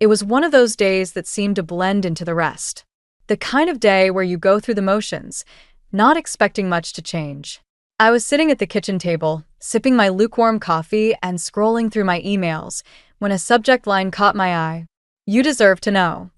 It was one of those days that seemed to blend into the rest. The kind of day where you go through the motions, not expecting much to change. I was sitting at the kitchen table, sipping my lukewarm coffee and scrolling through my emails, when a subject line caught my eye. "You deserve to know."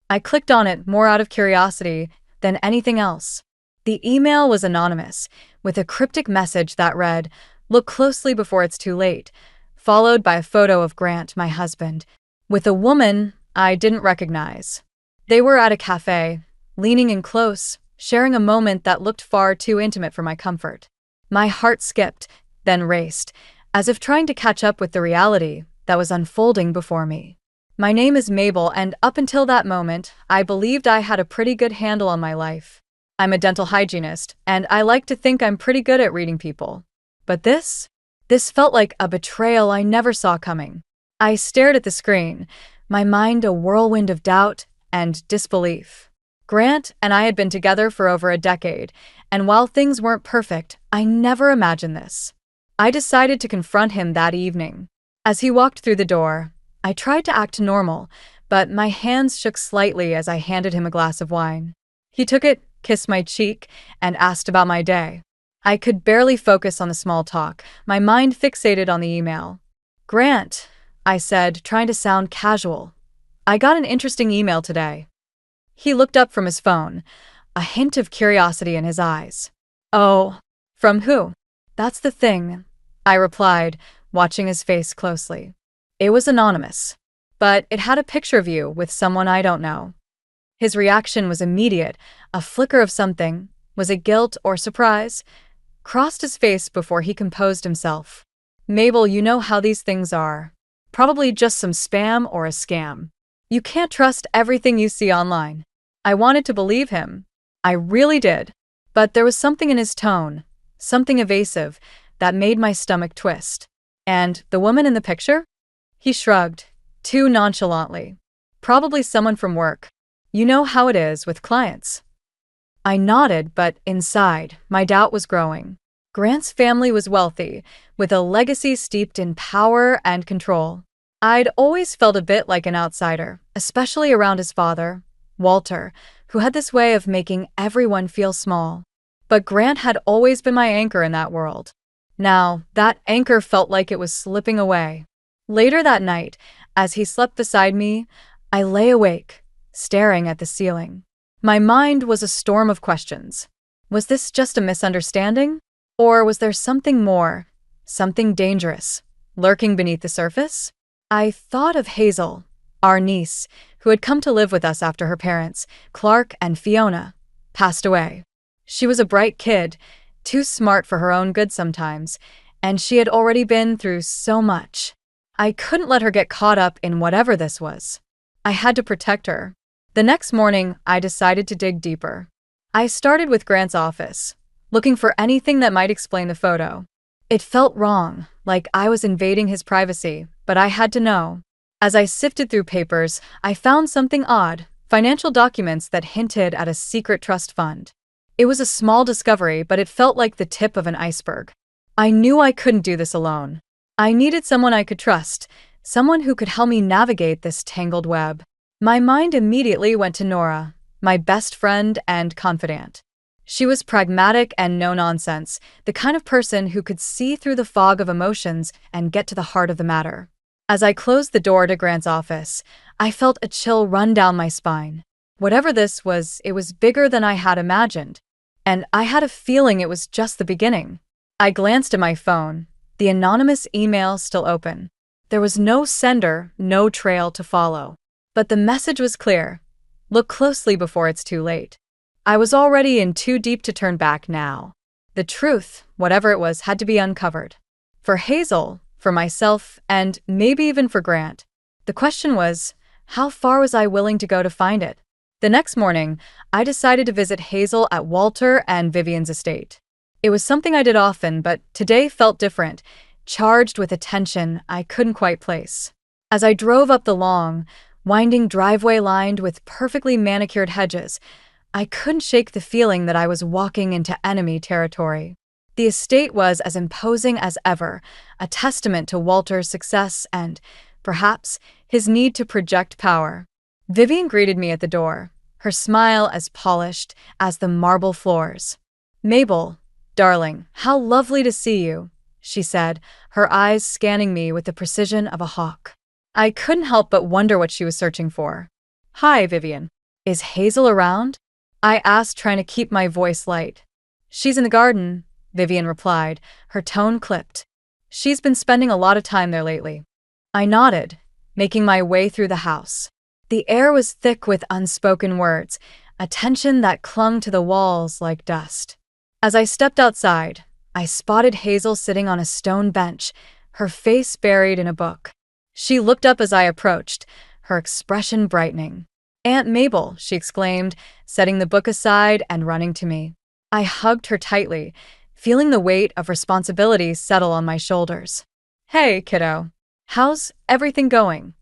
I clicked on it more out of curiosity than anything else. The email was anonymous, with a cryptic message that read, "Look closely before it's too late," followed by a photo of Grant, my husband, with a woman I didn't recognize. They were at a cafe, leaning in close, sharing a moment that looked far too intimate for my comfort. My heart skipped, then raced, as if trying to catch up with the reality that was unfolding before me. My name is Mabel, and up until that moment, I believed I had a pretty good handle on my life. I'm a dental hygienist, and I like to think I'm pretty good at reading people. But this felt like a betrayal I never saw coming. I stared at the screen, my mind a whirlwind of doubt and disbelief. Grant and I had been together for over a decade, and while things weren't perfect, I never imagined this. I decided to confront him that evening. As he walked through the door, I tried to act normal, but my hands shook slightly as I handed him a glass of wine. He took it, kissed my cheek, and asked about my day. I could barely focus on the small talk, my mind fixated on the email. "Grant," I said, trying to sound casual, "I got an interesting email today." He looked up from his phone, a hint of curiosity in his eyes. "Oh, from who?" "That's the thing," I replied, watching his face closely. "It was anonymous, but it had a picture of you with someone I don't know." His reaction was immediate, a flicker of something. Was it guilt or surprise? Crossed his face before he composed himself. "Mabel, you know how these things are. Probably just some spam or a scam. You can't trust everything you see online." I wanted to believe him. I really did. But there was something in his tone, something evasive, that made my stomach twist. "And the woman in the picture?" He shrugged, too nonchalantly. "Probably someone from work. You know how it is with clients." I nodded, but inside, my doubt was growing. Grant's family was wealthy, with a legacy steeped in power and control. I'd always felt a bit like an outsider, especially around his father, Walter, who had this way of making everyone feel small. But Grant had always been my anchor in that world. Now, that anchor felt like it was slipping away. Later that night, as he slept beside me, I lay awake, staring at the ceiling. My mind was a storm of questions. Was this just a misunderstanding? Or was there something more, something dangerous, lurking beneath the surface? I thought of Hazel, our niece, who had come to live with us after her parents, Clark and Fiona, passed away. She was a bright kid, too smart for her own good sometimes, and she had already been through so much. I couldn't let her get caught up in whatever this was. I had to protect her. The next morning, I decided to dig deeper. I started with Grant's office, looking for anything that might explain the photo. It felt wrong, like I was invading his privacy, but I had to know. As I sifted through papers, I found something odd, financial documents that hinted at a secret trust fund. It was a small discovery, but it felt like the tip of an iceberg. I knew I couldn't do this alone. I needed someone I could trust, someone who could help me navigate this tangled web. My mind immediately went to Nora, my best friend and confidant. She was pragmatic and no-nonsense, the kind of person who could see through the fog of emotions and get to the heart of the matter. As I closed the door to Grant's office, I felt a chill run down my spine. Whatever this was, it was bigger than I had imagined, and I had a feeling it was just the beginning. I glanced at my phone, the anonymous email still open. There was no sender, no trail to follow. But the message was clear. Look closely before it's too late. I was already in too deep to turn back now. The truth, whatever it was, had to be uncovered. For Hazel, for myself, and maybe even for Grant. The question was, how far was I willing to go to find it? The next morning, I decided to visit Hazel at Walter and Vivian's estate. It was something I did often, but today felt different, charged with a tension I couldn't quite place. As I drove up the long, winding driveway lined with perfectly manicured hedges, I couldn't shake the feeling that I was walking into enemy territory. The estate was as imposing as ever, a testament to Walter's success and, perhaps, his need to project power. Vivian greeted me at the door, her smile as polished as the marble floors. "Mabel, darling, how lovely to see you," she said, her eyes scanning me with the precision of a hawk. I couldn't help but wonder what she was searching for. "Hi, Vivian. Is Hazel around?" I asked, trying to keep my voice light. "She's in the garden," Vivian replied, her tone clipped. "She's been spending a lot of time there lately." I nodded, making my way through the house. The air was thick with unspoken words, a tension that clung to the walls like dust. As I stepped outside, I spotted Hazel sitting on a stone bench, her face buried in a book. She looked up as I approached, her expression brightening. "Aunt Mabel," she exclaimed, setting the book aside and running to me. I hugged her tightly, feeling the weight of responsibility settle on my shoulders. "Hey, kiddo. How's everything going?"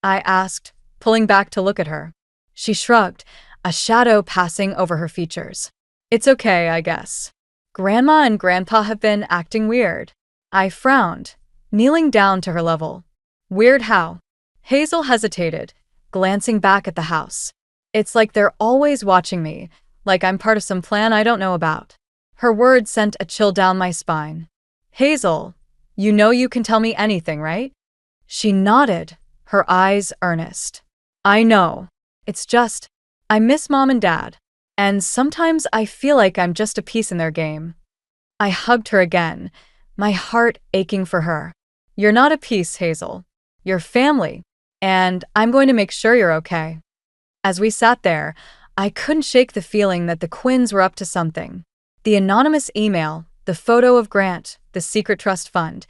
I asked, pulling back to look at her. She shrugged, a shadow passing over her features. "It's okay, I guess. Grandma and Grandpa have been acting weird." I frowned, kneeling down to her level. "Weird how?" Hazel hesitated, glancing back at the house. "It's like they're always watching me, like I'm part of some plan I don't know about." Her words sent a chill down my spine. "Hazel, you know you can tell me anything, right?" She nodded, her eyes earnest. "I know. It's just, I miss Mom and Dad, and sometimes I feel like I'm just a piece in their game." I hugged her again, my heart aching for her. "You're not a piece, Hazel. You're family, and I'm going to make sure you're okay." As we sat there, I couldn't shake the feeling that the Quinns were up to something. The anonymous email, the photo of Grant, the secret trust fund,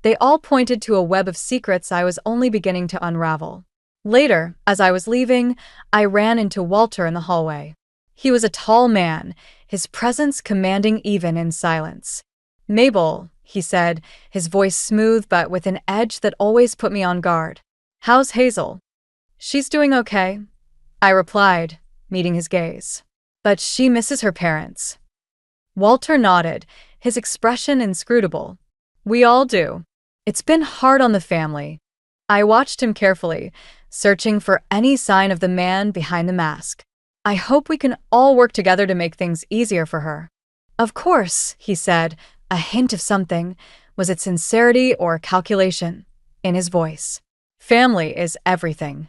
they all pointed to a web of secrets I was only beginning to unravel. Later, as I was leaving, I ran into Walter in the hallway. He was a tall man, his presence commanding even in silence. "Mabel," he said, his voice smooth but with an edge that always put me on guard. "How's Hazel?" "She's doing okay," I replied, meeting his gaze. "But she misses her parents." Walter nodded, his expression inscrutable. "We all do. It's been hard on the family." I watched him carefully, searching for any sign of the man behind the mask. "I hope we can all work together to make things easier for her." "Of course," he said, a hint of something, was it sincerity or calculation, in his voice. "Family is everything."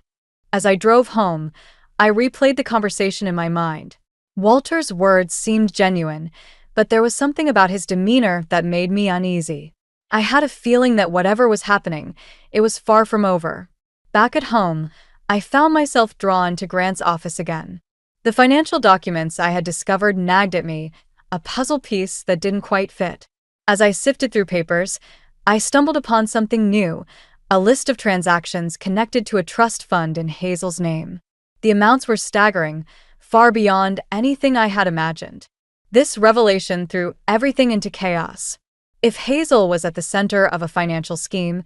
As I drove home, I replayed the conversation in my mind. Walter's words seemed genuine, but there was something about his demeanor that made me uneasy. I had a feeling that whatever was happening, it was far from over. Back at home, I found myself drawn to Grant's office again. The financial documents I had discovered nagged at me, a puzzle piece that didn't quite fit. As I sifted through papers, I stumbled upon something new, a list of transactions connected to a trust fund in Hazel's name. The amounts were staggering, far beyond anything I had imagined. This revelation threw everything into chaos. If Hazel was at the center of a financial scheme,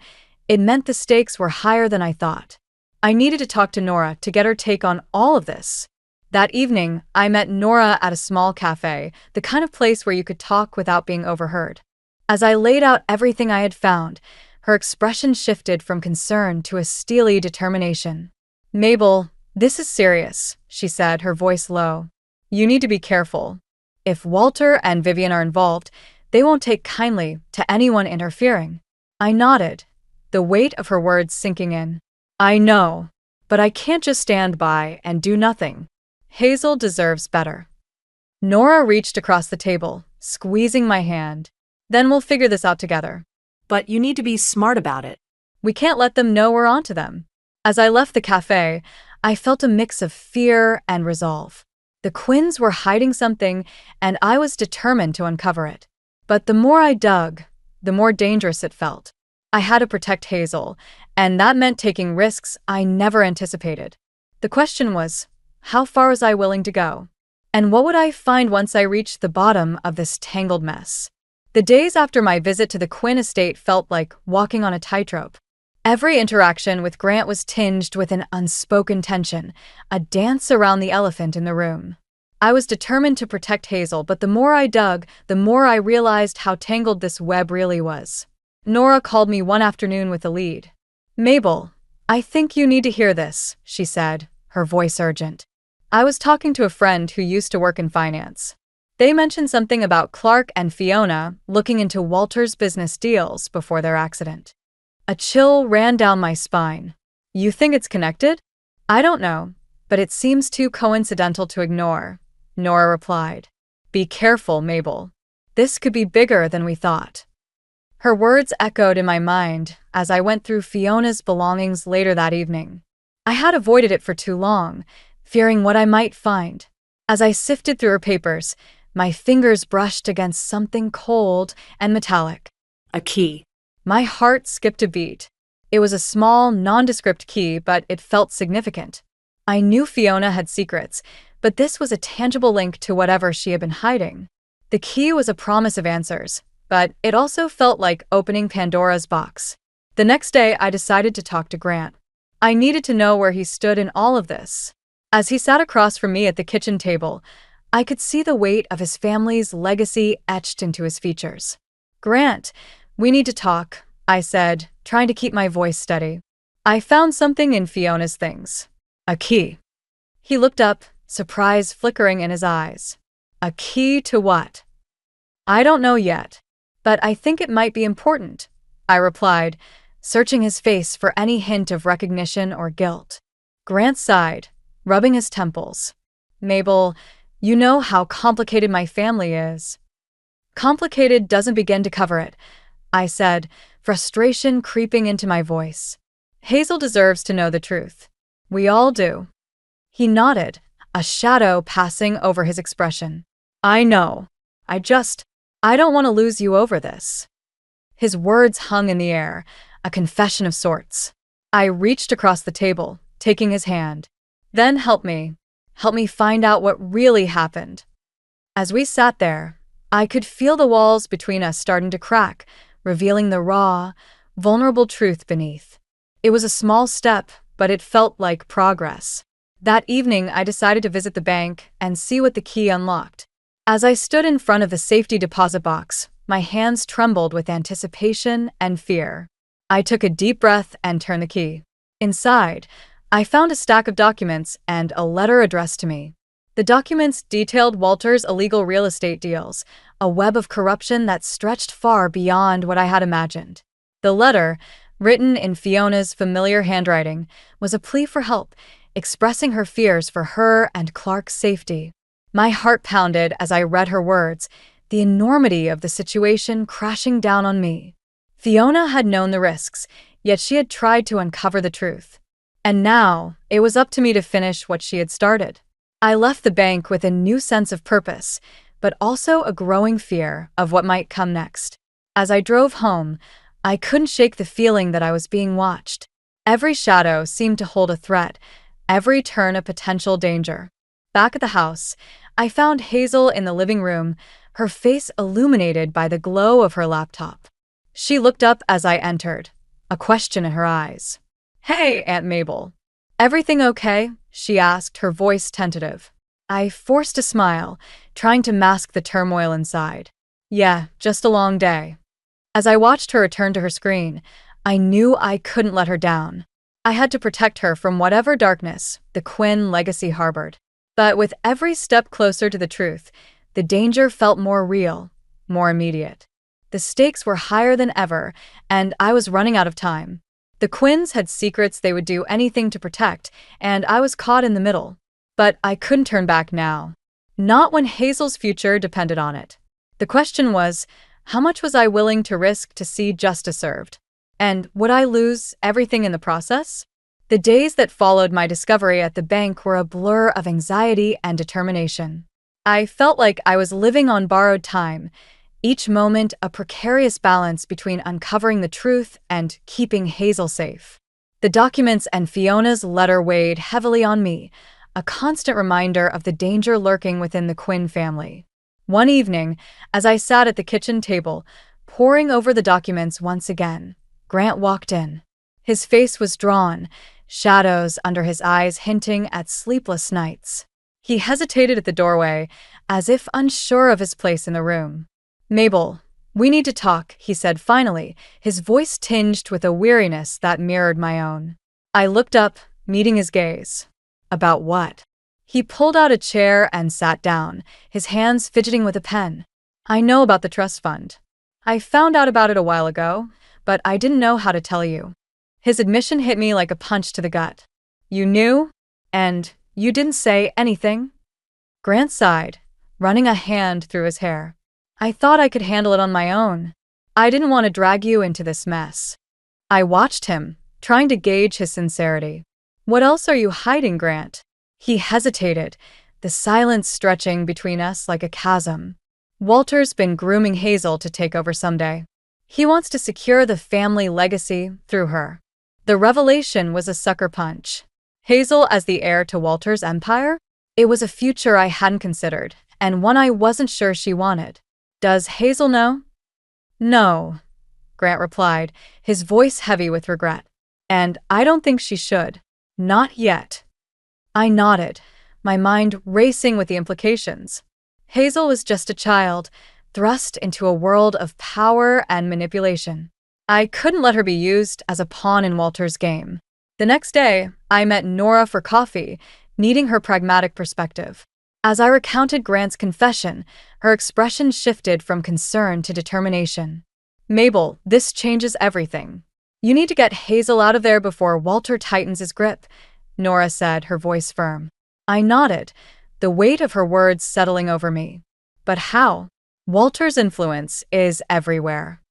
it meant the stakes were higher than I thought. I needed to talk to Nora to get her take on all of this. That evening, I met Nora at a small cafe, the kind of place where you could talk without being overheard. As I laid out everything I had found, her expression shifted from concern to a steely determination. "Mabel, this is serious," she said, her voice low. "You need to be careful. If Walter and Vivian are involved, they won't take kindly to anyone interfering." I nodded, the weight of her words sinking in. "I know, but I can't just stand by and do nothing. Hazel deserves better." Nora reached across the table, squeezing my hand. "Then we'll figure this out together. But you need to be smart about it. We can't let them know we're onto them." As I left the cafe, I felt a mix of fear and resolve. The Quinns were hiding something, and I was determined to uncover it. But the more I dug, the more dangerous it felt. I had to protect Hazel, and that meant taking risks I never anticipated. The question was, how far was I willing to go? And what would I find once I reached the bottom of this tangled mess? The days after my visit to the Quinn estate felt like walking on a tightrope. Every interaction with Grant was tinged with an unspoken tension, a dance around the elephant in the room. I was determined to protect Hazel, but the more I dug, the more I realized how tangled this web really was. Nora called me one afternoon with a lead. "Mabel, I think you need to hear this, she said, her voice urgent. I was talking to a friend who used to work in finance. They mentioned something about Clark and Fiona looking into Walter's business deals before their accident. A chill ran down my spine. You think it's connected? I don't know, but it seems too coincidental to ignore, Nora replied. Be careful, Mabel. This could be bigger than we thought. Her words echoed in my mind as I went through Fiona's belongings later that evening. I had avoided it for too long, fearing what I might find. As I sifted through her papers, my fingers brushed against something cold and metallic. A key. My heart skipped a beat. It was a small, nondescript key, but it felt significant. I knew Fiona had secrets, but this was a tangible link to whatever she had been hiding. The key was a promise of answers, but it also felt like opening Pandora's box. The next day, I decided to talk to Grant. I needed to know where he stood in all of this. As he sat across from me at the kitchen table, I could see the weight of his family's legacy etched into his features. Grant, we need to talk, I said, trying to keep my voice steady. I found something in Fiona's things. A key. He looked up, surprise flickering in his eyes. A key to what? I don't know yet, but I think it might be important, I replied, searching his face for any hint of recognition or guilt. Grant sighed, rubbing his temples. Mabel, you know how complicated my family is. Complicated doesn't begin to cover it, I said, frustration creeping into my voice. Hazel deserves to know the truth. We all do. He nodded, a shadow passing over his expression. I know. I don't want to lose you over this. His words hung in the air, a confession of sorts. I reached across the table, taking his hand. Then help me find out what really happened. As we sat there, I could feel the walls between us starting to crack, revealing the raw, vulnerable truth beneath. It was a small step, but it felt like progress. That evening, I decided to visit the bank and see what the key unlocked. As I stood in front of the safety deposit box, my hands trembled with anticipation and fear. I took a deep breath and turned the key. Inside, I found a stack of documents and a letter addressed to me. The documents detailed Walter's illegal real estate deals, a web of corruption that stretched far beyond what I had imagined. The letter, written in Fiona's familiar handwriting, was a plea for help, expressing her fears for her and Clark's safety. My heart pounded as I read her words, the enormity of the situation crashing down on me. Fiona had known the risks, yet she had tried to uncover the truth. And now, it was up to me to finish what she had started. I left the bank with a new sense of purpose, but also a growing fear of what might come next. As I drove home, I couldn't shake the feeling that I was being watched. Every shadow seemed to hold a threat, every turn a potential danger. Back at the house, I found Hazel in the living room, her face illuminated by the glow of her laptop. She looked up as I entered, a question in her eyes. Hey, Aunt Mabel. Everything okay? She asked, her voice tentative. I forced a smile, trying to mask the turmoil inside. Yeah, just a long day. As I watched her return to her screen, I knew I couldn't let her down. I had to protect her from whatever darkness the Quinn legacy harbored. But with every step closer to the truth, the danger felt more real, more immediate. The stakes were higher than ever, and I was running out of time. The Quinns had secrets they would do anything to protect, and I was caught in the middle. But I couldn't turn back now. Not when Hazel's future depended on it. The question was, how much was I willing to risk to see justice served? And would I lose everything in the process? The days that followed my discovery at the bank were a blur of anxiety and determination. I felt like I was living on borrowed time, each moment a precarious balance between uncovering the truth and keeping Hazel safe. The documents and Fiona's letter weighed heavily on me, a constant reminder of the danger lurking within the Quinn family. One evening, as I sat at the kitchen table, poring over the documents once again, Grant walked in. His face was drawn, shadows under his eyes hinting at sleepless nights. He hesitated at the doorway, as if unsure of his place in the room. Mabel, we need to talk, he said finally, his voice tinged with a weariness that mirrored my own. I looked up, meeting his gaze. About what? He pulled out a chair and sat down, his hands fidgeting with a pen. I know about the trust fund. I found out about it a while ago, but I didn't know how to tell you. His admission hit me like a punch to the gut. You knew? And you didn't say anything? Grant sighed, running a hand through his hair. I thought I could handle it on my own. I didn't want to drag you into this mess. I watched him, trying to gauge his sincerity. What else are you hiding, Grant? He hesitated, the silence stretching between us like a chasm. Walter's been grooming Hazel to take over someday. He wants to secure the family legacy through her. The revelation was a sucker punch. Hazel as the heir to Walter's empire? It was a future I hadn't considered, and one I wasn't sure she wanted. Does Hazel know? No, Grant replied, his voice heavy with regret. And I don't think she should. Not yet. I nodded, my mind racing with the implications. Hazel was just a child, thrust into a world of power and manipulation. I couldn't let her be used as a pawn in Walter's game. The next day, I met Nora for coffee, needing her pragmatic perspective. As I recounted Grant's confession, her expression shifted from concern to determination. Mabel, this changes everything. You need to get Hazel out of there before Walter tightens his grip, Nora said, her voice firm. I nodded, the weight of her words settling over me. But how? Walter's influence is everywhere.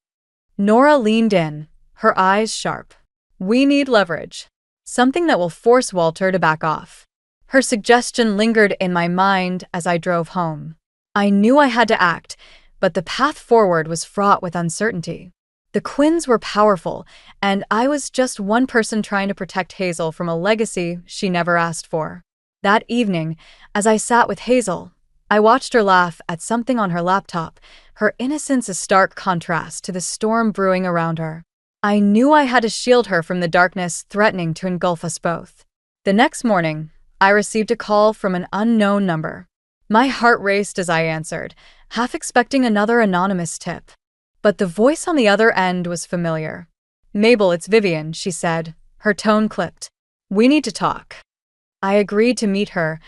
Nora leaned in, her eyes sharp. We need leverage. Something that will force Walter to back off. Her suggestion lingered in my mind as I drove home. I knew I had to act, but the path forward was fraught with uncertainty. The Quinns were powerful, and I was just one person trying to protect Hazel from a legacy she never asked for. That evening, as I sat with Hazel, I watched her laugh at something on her laptop, her innocence a stark contrast to the storm brewing around her. I knew I had to shield her from the darkness threatening to engulf us both. The next morning, I received a call from an unknown number. My heart raced as I answered, half expecting another anonymous tip. But the voice on the other end was familiar. Mabel, it's Vivian, she said, her tone clipped. We need to talk. I agreed to meet her,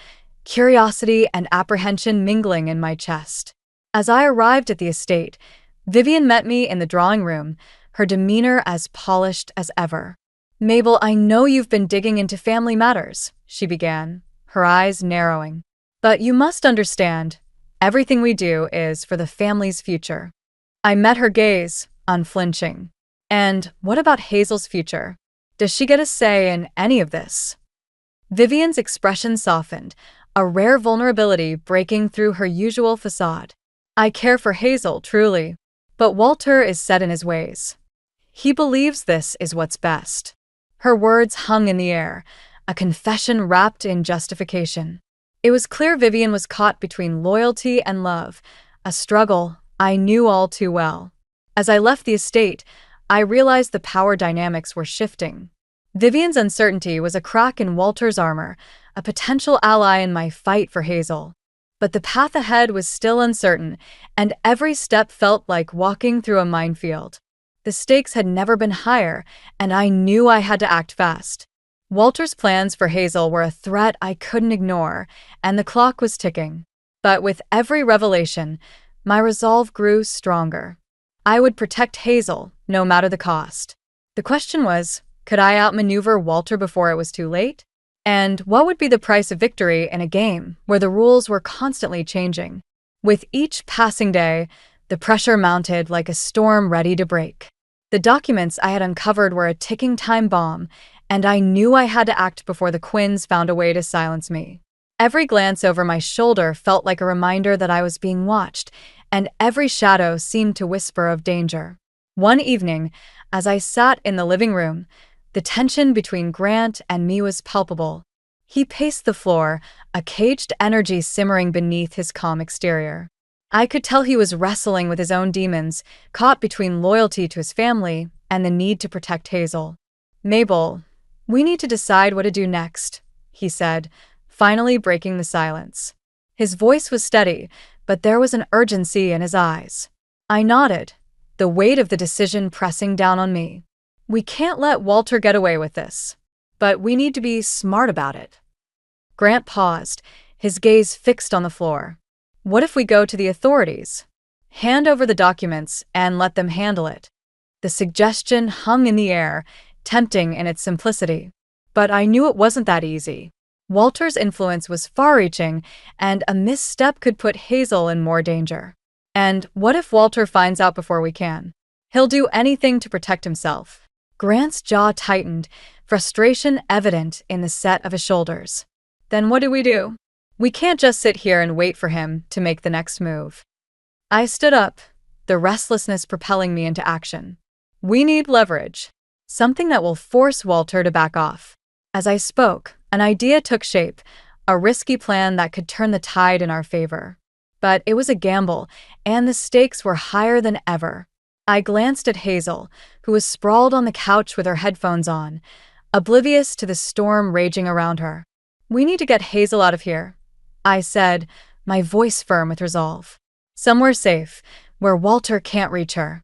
curiosity and apprehension mingling in my chest. As I arrived at the estate, Vivian met me in the drawing room, her demeanor as polished as ever. Mabel, I know you've been digging into family matters, she began, her eyes narrowing. But you must understand, everything we do is for the family's future. I met her gaze, unflinching. And what about Hazel's future? Does she get a say in any of this? Vivian's expression softened, a rare vulnerability breaking through her usual facade. I care for Hazel, truly, but Walter is set in his ways. He believes this is what's best. Her words hung in the air, a confession wrapped in justification. It was clear Vivian was caught between loyalty and love, a struggle I knew all too well. As I left the estate, I realized the power dynamics were shifting. Vivian's uncertainty was a crack in Walter's armor, a potential ally in my fight for Hazel. But the path ahead was still uncertain, and every step felt like walking through a minefield. The stakes had never been higher, and I knew I had to act fast. Walter's plans for Hazel were a threat I couldn't ignore, and the clock was ticking. But with every revelation, my resolve grew stronger. I would protect Hazel, no matter the cost. The question was, could I outmaneuver Walter before it was too late? And what would be the price of victory in a game where the rules were constantly changing? With each passing day, the pressure mounted like a storm ready to break. The documents I had uncovered were a ticking time bomb, and I knew I had to act before the Quinns found a way to silence me. Every glance over my shoulder felt like a reminder that I was being watched, and every shadow seemed to whisper of danger. One evening, as I sat in the living room, the tension between Grant and me was palpable. He paced the floor, a caged energy simmering beneath his calm exterior. I could tell he was wrestling with his own demons, caught between loyalty to his family and the need to protect Hazel. Mabel, we need to decide what to do next, he said, finally breaking the silence. His voice was steady, but there was an urgency in his eyes. I nodded, the weight of the decision pressing down on me. We can't let Walter get away with this. but we need to be smart about it. Grant paused, his gaze fixed on the floor. What if we go to the authorities? Hand over the documents and let them handle it. The suggestion hung in the air, tempting in its simplicity. But I knew it wasn't that easy. Walter's influence was far-reaching, and a misstep could put Hazel in more danger. And what if Walter finds out before we can? He'll do anything to protect himself. Grant's jaw tightened, frustration evident in the set of his shoulders. Then what do? We can't just sit here and wait for him to make the next move. I stood up, the restlessness propelling me into action. We need leverage. Something that will force Walter to back off. As I spoke, an idea took shape, a risky plan that could turn the tide in our favor. But it was a gamble, and the stakes were higher than ever. I glanced at Hazel, who was sprawled on the couch with her headphones on, oblivious to the storm raging around her. We need to get Hazel out of here, I said, my voice firm with resolve. Somewhere safe, where Walter can't reach her.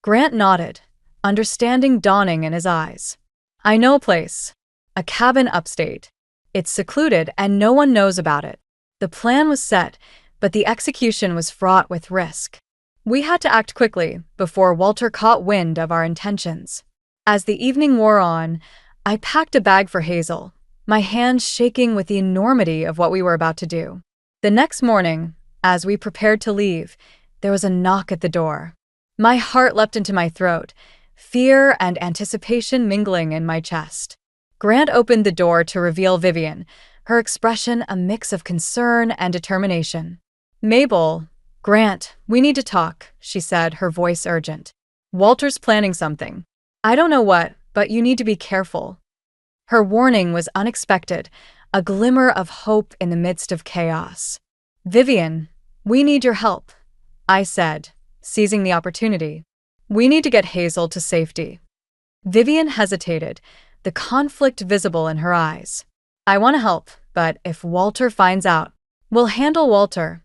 Grant nodded, understanding dawning in his eyes. I know a place. A cabin upstate. It's secluded and no one knows about it. The plan was set, but the execution was fraught with risk. We had to act quickly before Walter caught wind of our intentions. As the evening wore on, I packed a bag for Hazel, my hands shaking with the enormity of what we were about to do. The next morning, as we prepared to leave, there was a knock at the door. My heart leapt into my throat, fear and anticipation mingling in my chest. Grant opened the door to reveal Vivian, her expression a mix of concern and determination. Mabel, Grant, we need to talk, she said, her voice urgent. Walter's planning something. I don't know what, but you need to be careful. Her warning was unexpected, a glimmer of hope in the midst of chaos. Vivian, we need your help, I said, seizing the opportunity. We need to get Hazel to safety. Vivian hesitated, the conflict visible in her eyes. I want to help, but if Walter finds out, we'll handle Walter,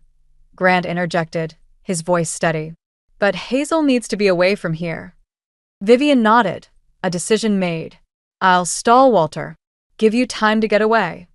Grant interjected, his voice steady. But Hazel needs to be away from here. Vivian nodded, a decision made. I'll stall Walter, give you time to get away.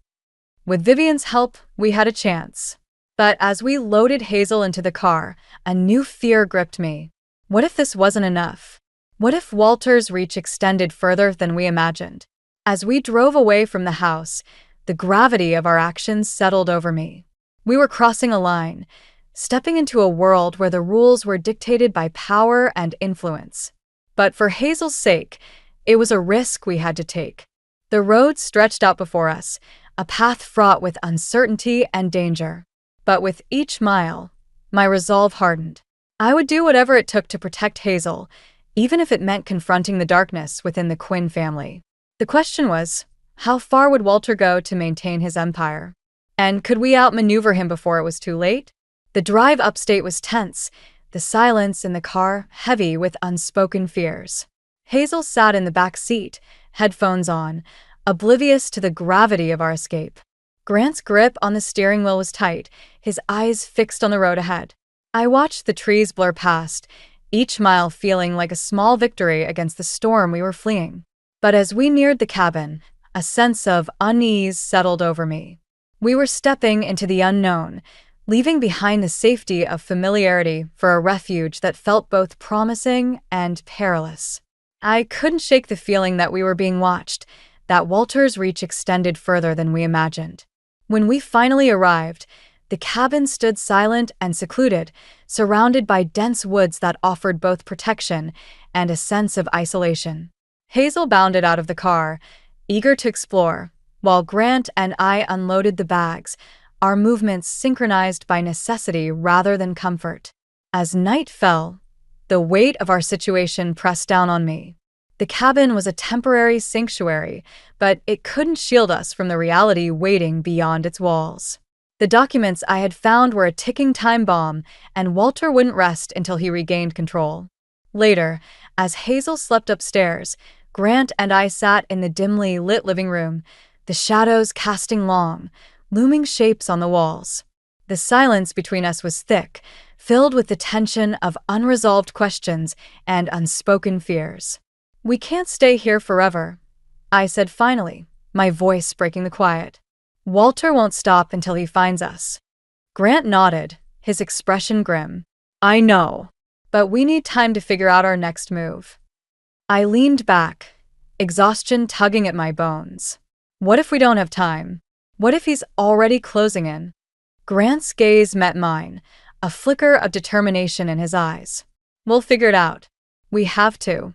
With Vivian's help, we had a chance. But as we loaded Hazel into the car, a new fear gripped me. What if this wasn't enough? What if Walter's reach extended further than we imagined? As we drove away from the house, the gravity of our actions settled over me. We were crossing a line, stepping into a world where the rules were dictated by power and influence. But for Hazel's sake, it was a risk we had to take. The road stretched out before us, a path fraught with uncertainty and danger. But with each mile, my resolve hardened. I would do whatever it took to protect Hazel, even if it meant confronting the darkness within the Quinn family. The question was, how far would Walter go to maintain his empire? And could we outmaneuver him before it was too late? The drive upstate was tense, the silence in the car heavy with unspoken fears. Hazel sat in the back seat, headphones on, oblivious to the gravity of our escape. Grant's grip on the steering wheel was tight, his eyes fixed on the road ahead. I watched the trees blur past, each mile feeling like a small victory against the storm we were fleeing. But as we neared the cabin, a sense of unease settled over me. We were stepping into the unknown, leaving behind the safety of familiarity for a refuge that felt both promising and perilous. I couldn't shake the feeling that we were being watched, that Walter's reach extended further than we imagined. When we finally arrived, the cabin stood silent and secluded, surrounded by dense woods that offered both protection and a sense of isolation. Hazel bounded out of the car, eager to explore, while Grant and I unloaded the bags, our movements synchronized by necessity rather than comfort. As night fell, the weight of our situation pressed down on me. The cabin was a temporary sanctuary, but it couldn't shield us from the reality waiting beyond its walls. The documents I had found were a ticking time bomb, and Walter wouldn't rest until he regained control. Later, as Hazel slept upstairs, Grant and I sat in the dimly lit living room, the shadows casting long, looming shapes on the walls. The silence between us was thick, filled with the tension of unresolved questions and unspoken fears. We can't stay here forever, I said finally, my voice breaking the quiet. Walter won't stop until he finds us. Grant nodded, his expression grim. I know, but we need time to figure out our next move. I leaned back, exhaustion tugging at my bones. What if we don't have time? What if he's already closing in? Grant's gaze met mine, a flicker of determination in his eyes. We'll figure it out. We have to.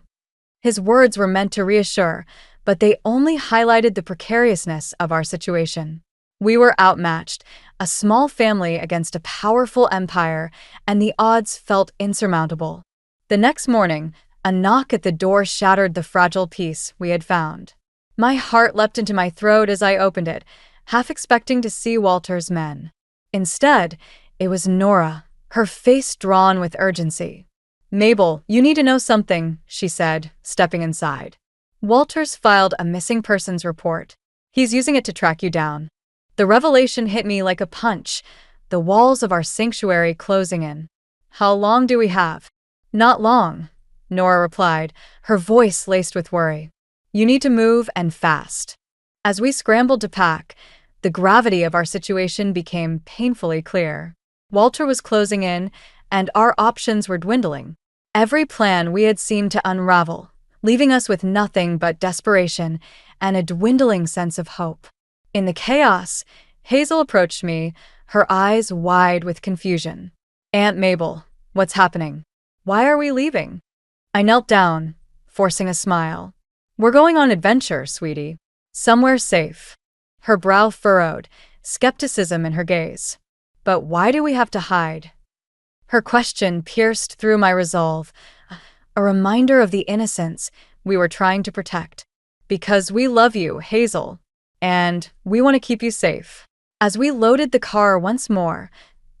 His words were meant to reassure, but they only highlighted the precariousness of our situation. We were outmatched, a small family against a powerful empire, and the odds felt insurmountable. The next morning, a knock at the door shattered the fragile peace we had found. My heart leapt into my throat as I opened it, half expecting to see Walter's men. Instead, it was Nora, her face drawn with urgency. Mabel, you need to know something, she said, stepping inside. Walter's filed a missing persons report. He's using it to track you down. The revelation hit me like a punch, the walls of our sanctuary closing in. How long do we have? Not long, Nora replied, her voice laced with worry. You need to move and fast. As we scrambled to pack, the gravity of our situation became painfully clear. Walter was closing in, and our options were dwindling. Every plan we had seemed to unravel, leaving us with nothing but desperation and a dwindling sense of hope. In the chaos, Hazel approached me, her eyes wide with confusion. Aunt Mabel, what's happening? Why are we leaving? I knelt down, forcing a smile. We're going on adventure, sweetie. Somewhere safe. Her brow furrowed, skepticism in her gaze. But why do we have to hide? Her question pierced through my resolve, a reminder of the innocence we were trying to protect. Because we love you, Hazel, and we want to keep you safe. As we loaded the car once more,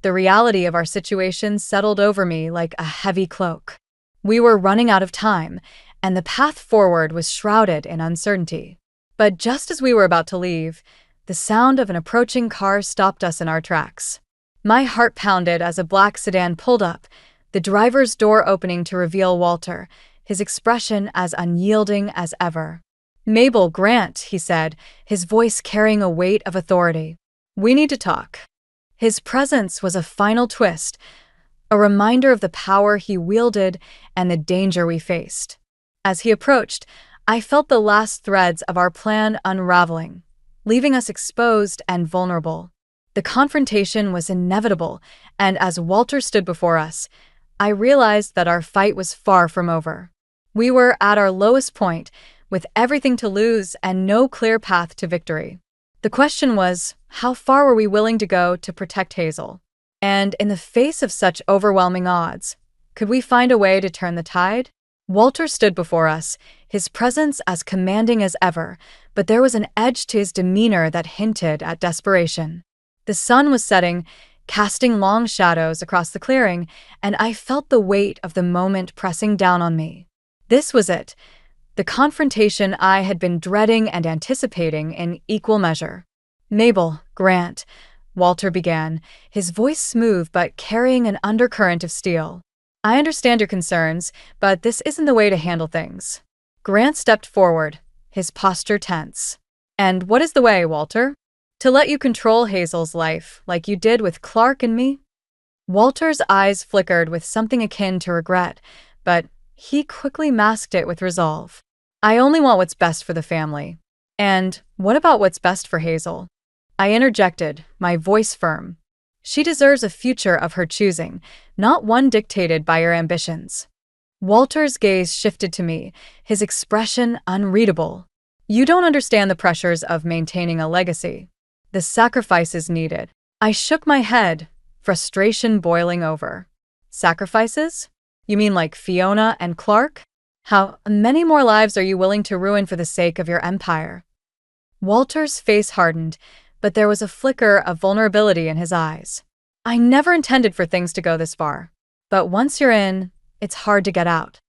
the reality of our situation settled over me like a heavy cloak. We were running out of time, and the path forward was shrouded in uncertainty. But just as we were about to leave, the sound of an approaching car stopped us in our tracks. My heart pounded as a black sedan pulled up, the driver's door opening to reveal Walter, his expression as unyielding as ever. Mabel, Grant, he said, his voice carrying a weight of authority. We need to talk. His presence was a final twist, a reminder of the power he wielded and the danger we faced. As he approached, I felt the last threads of our plan unraveling, leaving us exposed and vulnerable. The confrontation was inevitable, and as Walter stood before us, I realized that our fight was far from over. We were at our lowest point, with everything to lose and no clear path to victory. The question was, how far were we willing to go to protect Hazel? And in the face of such overwhelming odds, could we find a way to turn the tide? Walter stood before us, his presence as commanding as ever, but there was an edge to his demeanor that hinted at desperation. The sun was setting, casting long shadows across the clearing, and I felt the weight of the moment pressing down on me. This was it, the confrontation I had been dreading and anticipating in equal measure. Mabel, Grant, Walter began, his voice smooth but carrying an undercurrent of steel. I understand your concerns, but this isn't the way to handle things. Grant stepped forward, his posture tense. And what is the way, Walter? To let you control Hazel's life, like you did with Clark and me? Walter's eyes flickered with something akin to regret, but he quickly masked it with resolve. I only want what's best for the family. And what about what's best for Hazel? I interjected, my voice firm. She deserves a future of her choosing, not one dictated by your ambitions. Walter's gaze shifted to me, his expression unreadable. You don't understand the pressures of maintaining a legacy. The sacrifices needed. I shook my head, frustration boiling over. Sacrifices? You mean like Fiona and Clark? How many more lives are you willing to ruin for the sake of your empire? Walter's face hardened, but there was a flicker of vulnerability in his eyes. I never intended for things to go this far. But once you're in, it's hard to get out.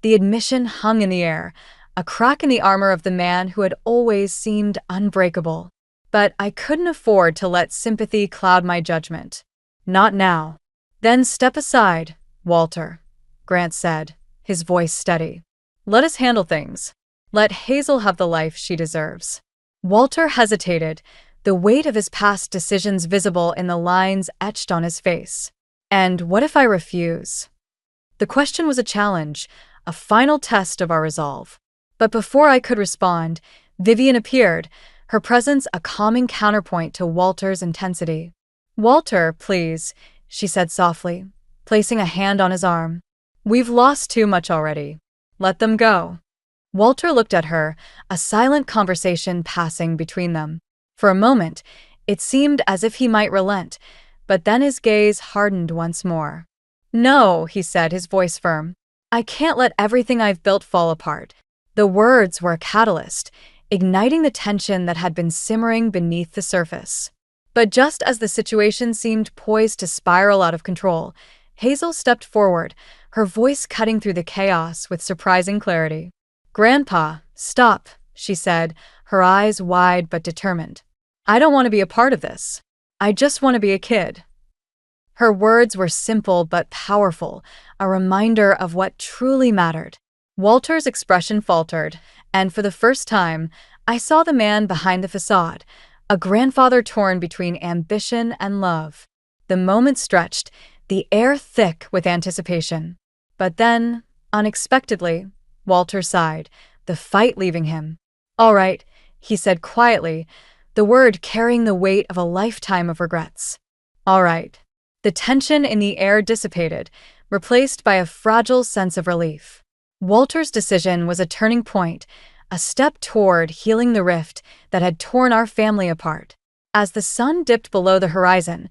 The admission hung in the air, a crack in the armor of the man who had always seemed unbreakable. But I couldn't afford to let sympathy cloud my judgment. Not now. Then step aside, Walter, Grant said, his voice steady. Let us handle things. Let Hazel have the life she deserves. Walter hesitated, the weight of his past decisions visible in the lines etched on his face. And what if I refuse? The question was a challenge, a final test of our resolve. But before I could respond, Vivian appeared, her presence a calming counterpoint to Walter's intensity. "Walter, please," she said softly, placing a hand on his arm. "We've lost too much already. Let them go." Walter looked at her, a silent conversation passing between them. For a moment, it seemed as if he might relent, but then his gaze hardened once more. "No," he said, his voice firm. "I can't let everything I've built fall apart." The words were a catalyst, igniting the tension that had been simmering beneath the surface. But just as the situation seemed poised to spiral out of control, Hazel stepped forward, her voice cutting through the chaos with surprising clarity. "Grandpa, stop," she said, her eyes wide but determined. "I don't want to be a part of this. I just want to be a kid." Her words were simple but powerful, a reminder of what truly mattered. Walter's expression faltered, and for the first time, I saw the man behind the facade, a grandfather torn between ambition and love. The moment stretched, the air thick with anticipation. But then, unexpectedly, Walter sighed, the fight leaving him. "All right," he said quietly, the word carrying the weight of a lifetime of regrets. "All right." The tension in the air dissipated, replaced by a fragile sense of relief. Walter's decision was a turning point, a step toward healing the rift that had torn our family apart. As the sun dipped below the horizon,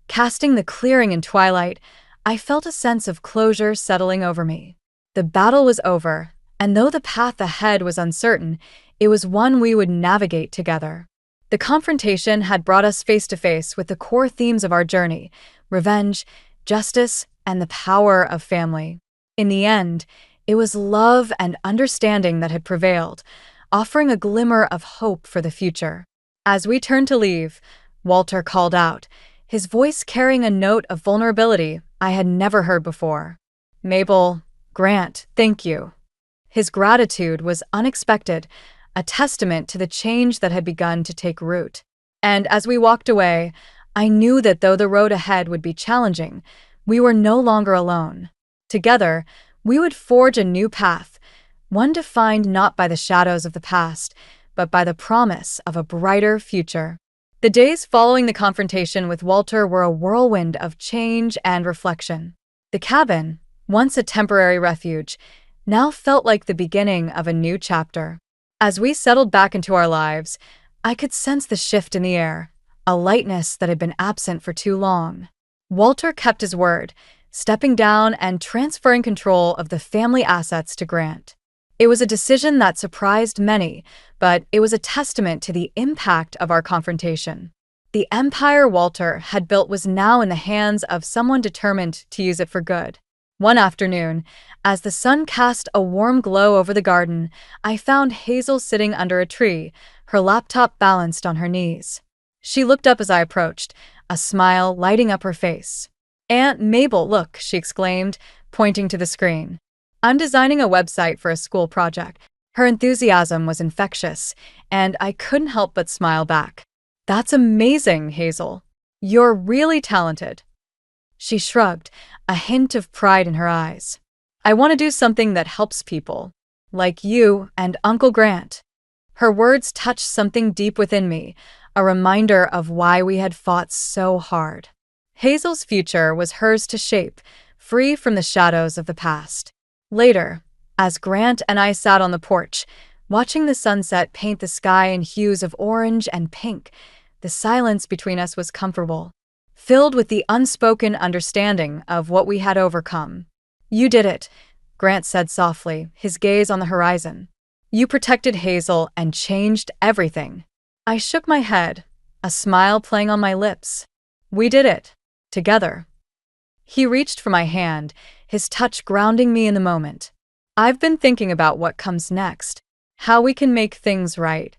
casting the clearing in twilight, I felt a sense of closure settling over me. The battle was over, and though the path ahead was uncertain, it was one we would navigate together. The confrontation had brought us face to face with the core themes of our journey: revenge, justice, and the power of family. In the end, it was love and understanding that had prevailed, offering a glimmer of hope for the future. As we turned to leave, Walter called out, his voice carrying a note of vulnerability I had never heard before. "Mabel, Grant, thank you." His gratitude was unexpected, a testament to the change that had begun to take root. And as we walked away, I knew that though the road ahead would be challenging, we were no longer alone. Together, we would forge a new path, one defined not by the shadows of the past, but by the promise of a brighter future. The days following the confrontation with Walter were a whirlwind of change and reflection. The cabin, once a temporary refuge, now felt like the beginning of a new chapter. As we settled back into our lives, I could sense the shift in the air, a lightness that had been absent for too long. Walter kept his word, stepping down and transferring control of the family assets to Grant. It was a decision that surprised many, but it was a testament to the impact of our confrontation. The empire Walter had built was now in the hands of someone determined to use it for good. One afternoon, as the sun cast a warm glow over the garden, I found Hazel sitting under a tree, her laptop balanced on her knees. She looked up as I approached, a smile lighting up her face. "Aunt Mabel, look," she exclaimed, pointing to the screen. "I'm designing a website for a school project." Her enthusiasm was infectious, and I couldn't help but smile back. "That's amazing, Hazel. You're really talented." She shrugged, a hint of pride in her eyes. "I want to do something that helps people, like you and Uncle Grant." Her words touched something deep within me, a reminder of why we had fought so hard. Hazel's future was hers to shape, free from the shadows of the past. Later, as Grant and I sat on the porch, watching the sunset paint the sky in hues of orange and pink, the silence between us was comfortable, filled with the unspoken understanding of what we had overcome. "You did it," Grant said softly, his gaze on the horizon. "You protected Hazel and changed everything." I shook my head, a smile playing on my lips. "We did it. Together." He reached for my hand, his touch grounding me in the moment. "I've been thinking about what comes next, how we can make things right."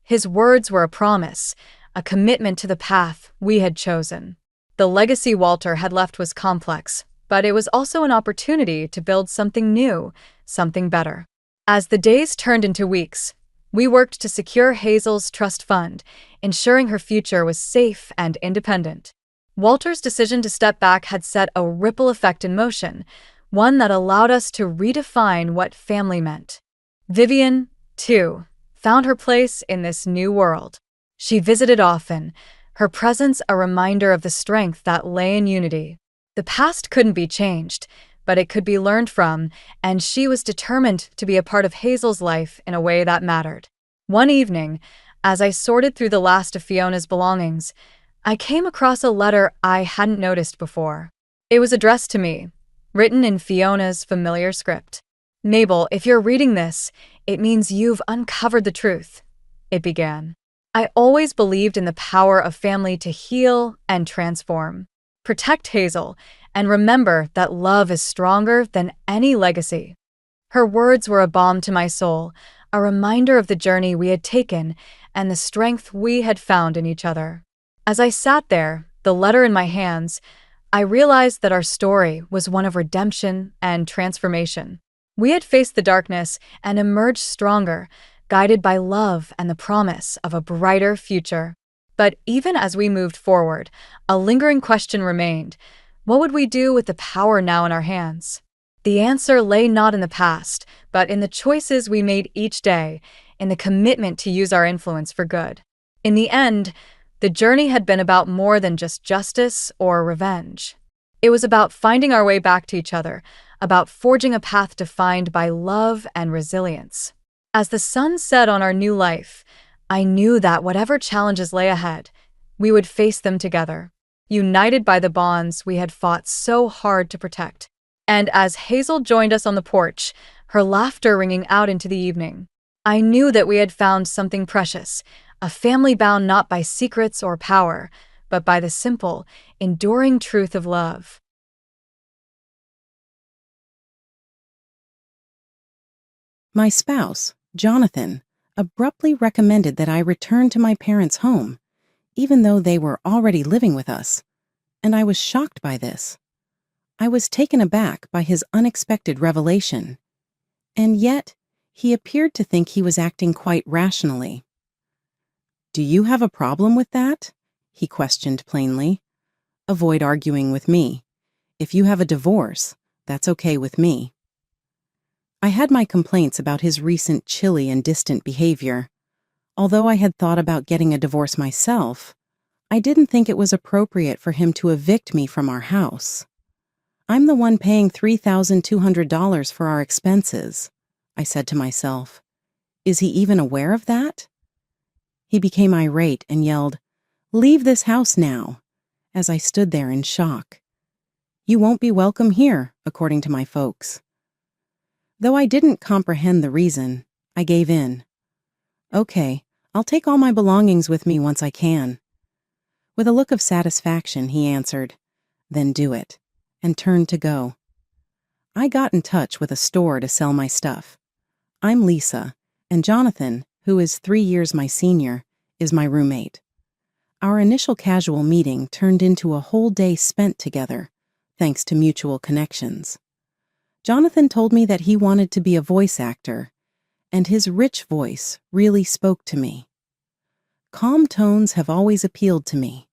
His words were a promise, a commitment to the path we had chosen. The legacy Walter had left was complex, but it was also an opportunity to build something new, something better. As the days turned into weeks, We worked to secure Hazel's trust fund, ensuring her future was safe and independent. Walter's decision to step back had set a ripple effect in motion, one that allowed us to redefine what family meant. Vivian, too, found her place in this new world. She visited often, her presence a reminder of the strength that lay in unity. The past couldn't be changed, but it could be learned from, and she was determined to be a part of Hazel's life in a way that mattered. One evening, as I sorted through the last of Fiona's belongings, I came across a letter I hadn't noticed before. It was addressed to me, written in Fiona's familiar script. "Mabel, if you're reading this, it means you've uncovered the truth," it began. "I always believed in the power of family to heal and transform. Protect Hazel, and remember that love is stronger than any legacy." Her words were a balm to my soul, a reminder of the journey we had taken and the strength we had found in each other. As I sat there, the letter in my hands, I realized that our story was one of redemption and transformation. We had faced the darkness and emerged stronger, guided by love and the promise of a brighter future. But even as we moved forward, a lingering question remained. What would we do with the power now in our hands? The answer lay not in the past, but in the choices we made each day, in the commitment to use our influence for good. In the end, the journey had been about more than just justice or revenge. It was about finding our way back to each other, about forging a path defined by love and resilience. As the sun set on our new life, I knew that whatever challenges lay ahead, we would face them together, united by the bonds we had fought so hard to protect. And as Hazel joined us on the porch, her laughter ringing out into the evening, I knew that we had found something precious, a family bound not by secrets or power, but by the simple, enduring truth of love. My spouse, Jonathan, abruptly recommended that I return to my parents' home, even though they were already living with us, and I was shocked by this. I was taken aback by his unexpected revelation, and yet he appeared to think he was acting quite rationally. "Do you have a problem with that?" he questioned plainly. "Avoid arguing with me. If you have a divorce, that's okay with me." I had my complaints about his recent chilly and distant behavior. Although I had thought about getting a divorce myself, I didn't think it was appropriate for him to evict me from our house. "I'm the one paying $3,200 for our expenses," I said to myself. "Is he even aware of that?" He became irate and yelled, "Leave this house now," as I stood there in shock. "You won't be welcome here, according to my folks." Though I didn't comprehend the reason, I gave in. "Okay, I'll take all my belongings with me once I can." With a look of satisfaction, he answered, "Then do it," and turned to go. I got in touch with a store to sell my stuff. I'm Lisa, and Jonathan, who is 3 years my senior, is my roommate. Our initial casual meeting turned into a whole day spent together, thanks to mutual connections. Jonathan told me that he wanted to be a voice actor, and his rich voice really spoke to me. Calm tones have always appealed to me.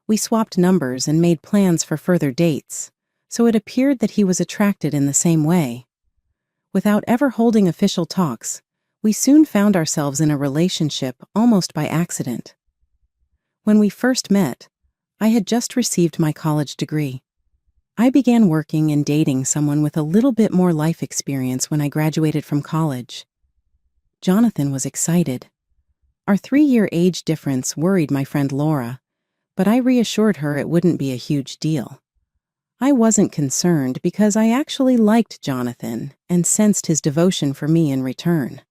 We swapped numbers and made plans for further dates, so it appeared that he was attracted in the same way. Without ever holding official talks, we soon found ourselves in a relationship almost by accident. When we first met, I had just received my college degree. I began working and dating someone with a little bit more life experience when I graduated from college. Jonathan was excited. Our 3-year age difference worried my friend Laura, but I reassured her it wouldn't be a huge deal. I wasn't concerned because I actually liked Jonathan and sensed his devotion for me in return.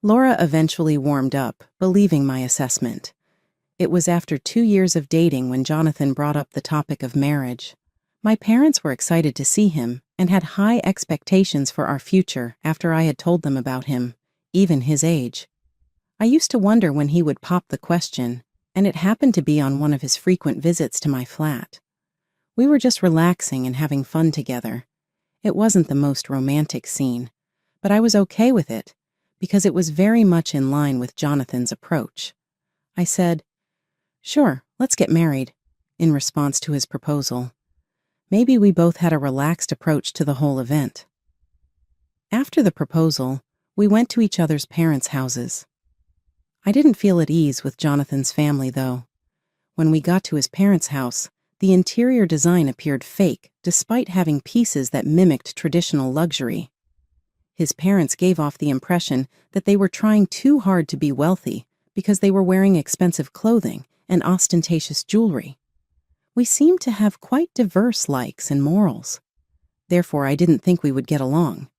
Laura eventually warmed up, believing my assessment. It was after 2 years of dating when Jonathan brought up the topic of marriage. My parents were excited to see him and had high expectations for our future after I had told them about him, even his age. I used to wonder when he would pop the question, and it happened to be on one of his frequent visits to my flat. We were just relaxing and having fun together. It wasn't the most romantic scene, but I was okay with it, because it was very much in line with Jonathan's approach. I said, "Sure, let's get married," in response to his proposal. Maybe we both had a relaxed approach to the whole event. After the proposal, we went to each other's parents' houses. I didn't feel at ease with Jonathan's family, though. When we got to his parents' house, the interior design appeared fake, despite having pieces that mimicked traditional luxury. His parents gave off the impression that they were trying too hard to be wealthy because they were wearing expensive clothing and ostentatious jewelry. We seemed to have quite diverse likes and morals. Therefore, I didn't think we would get along.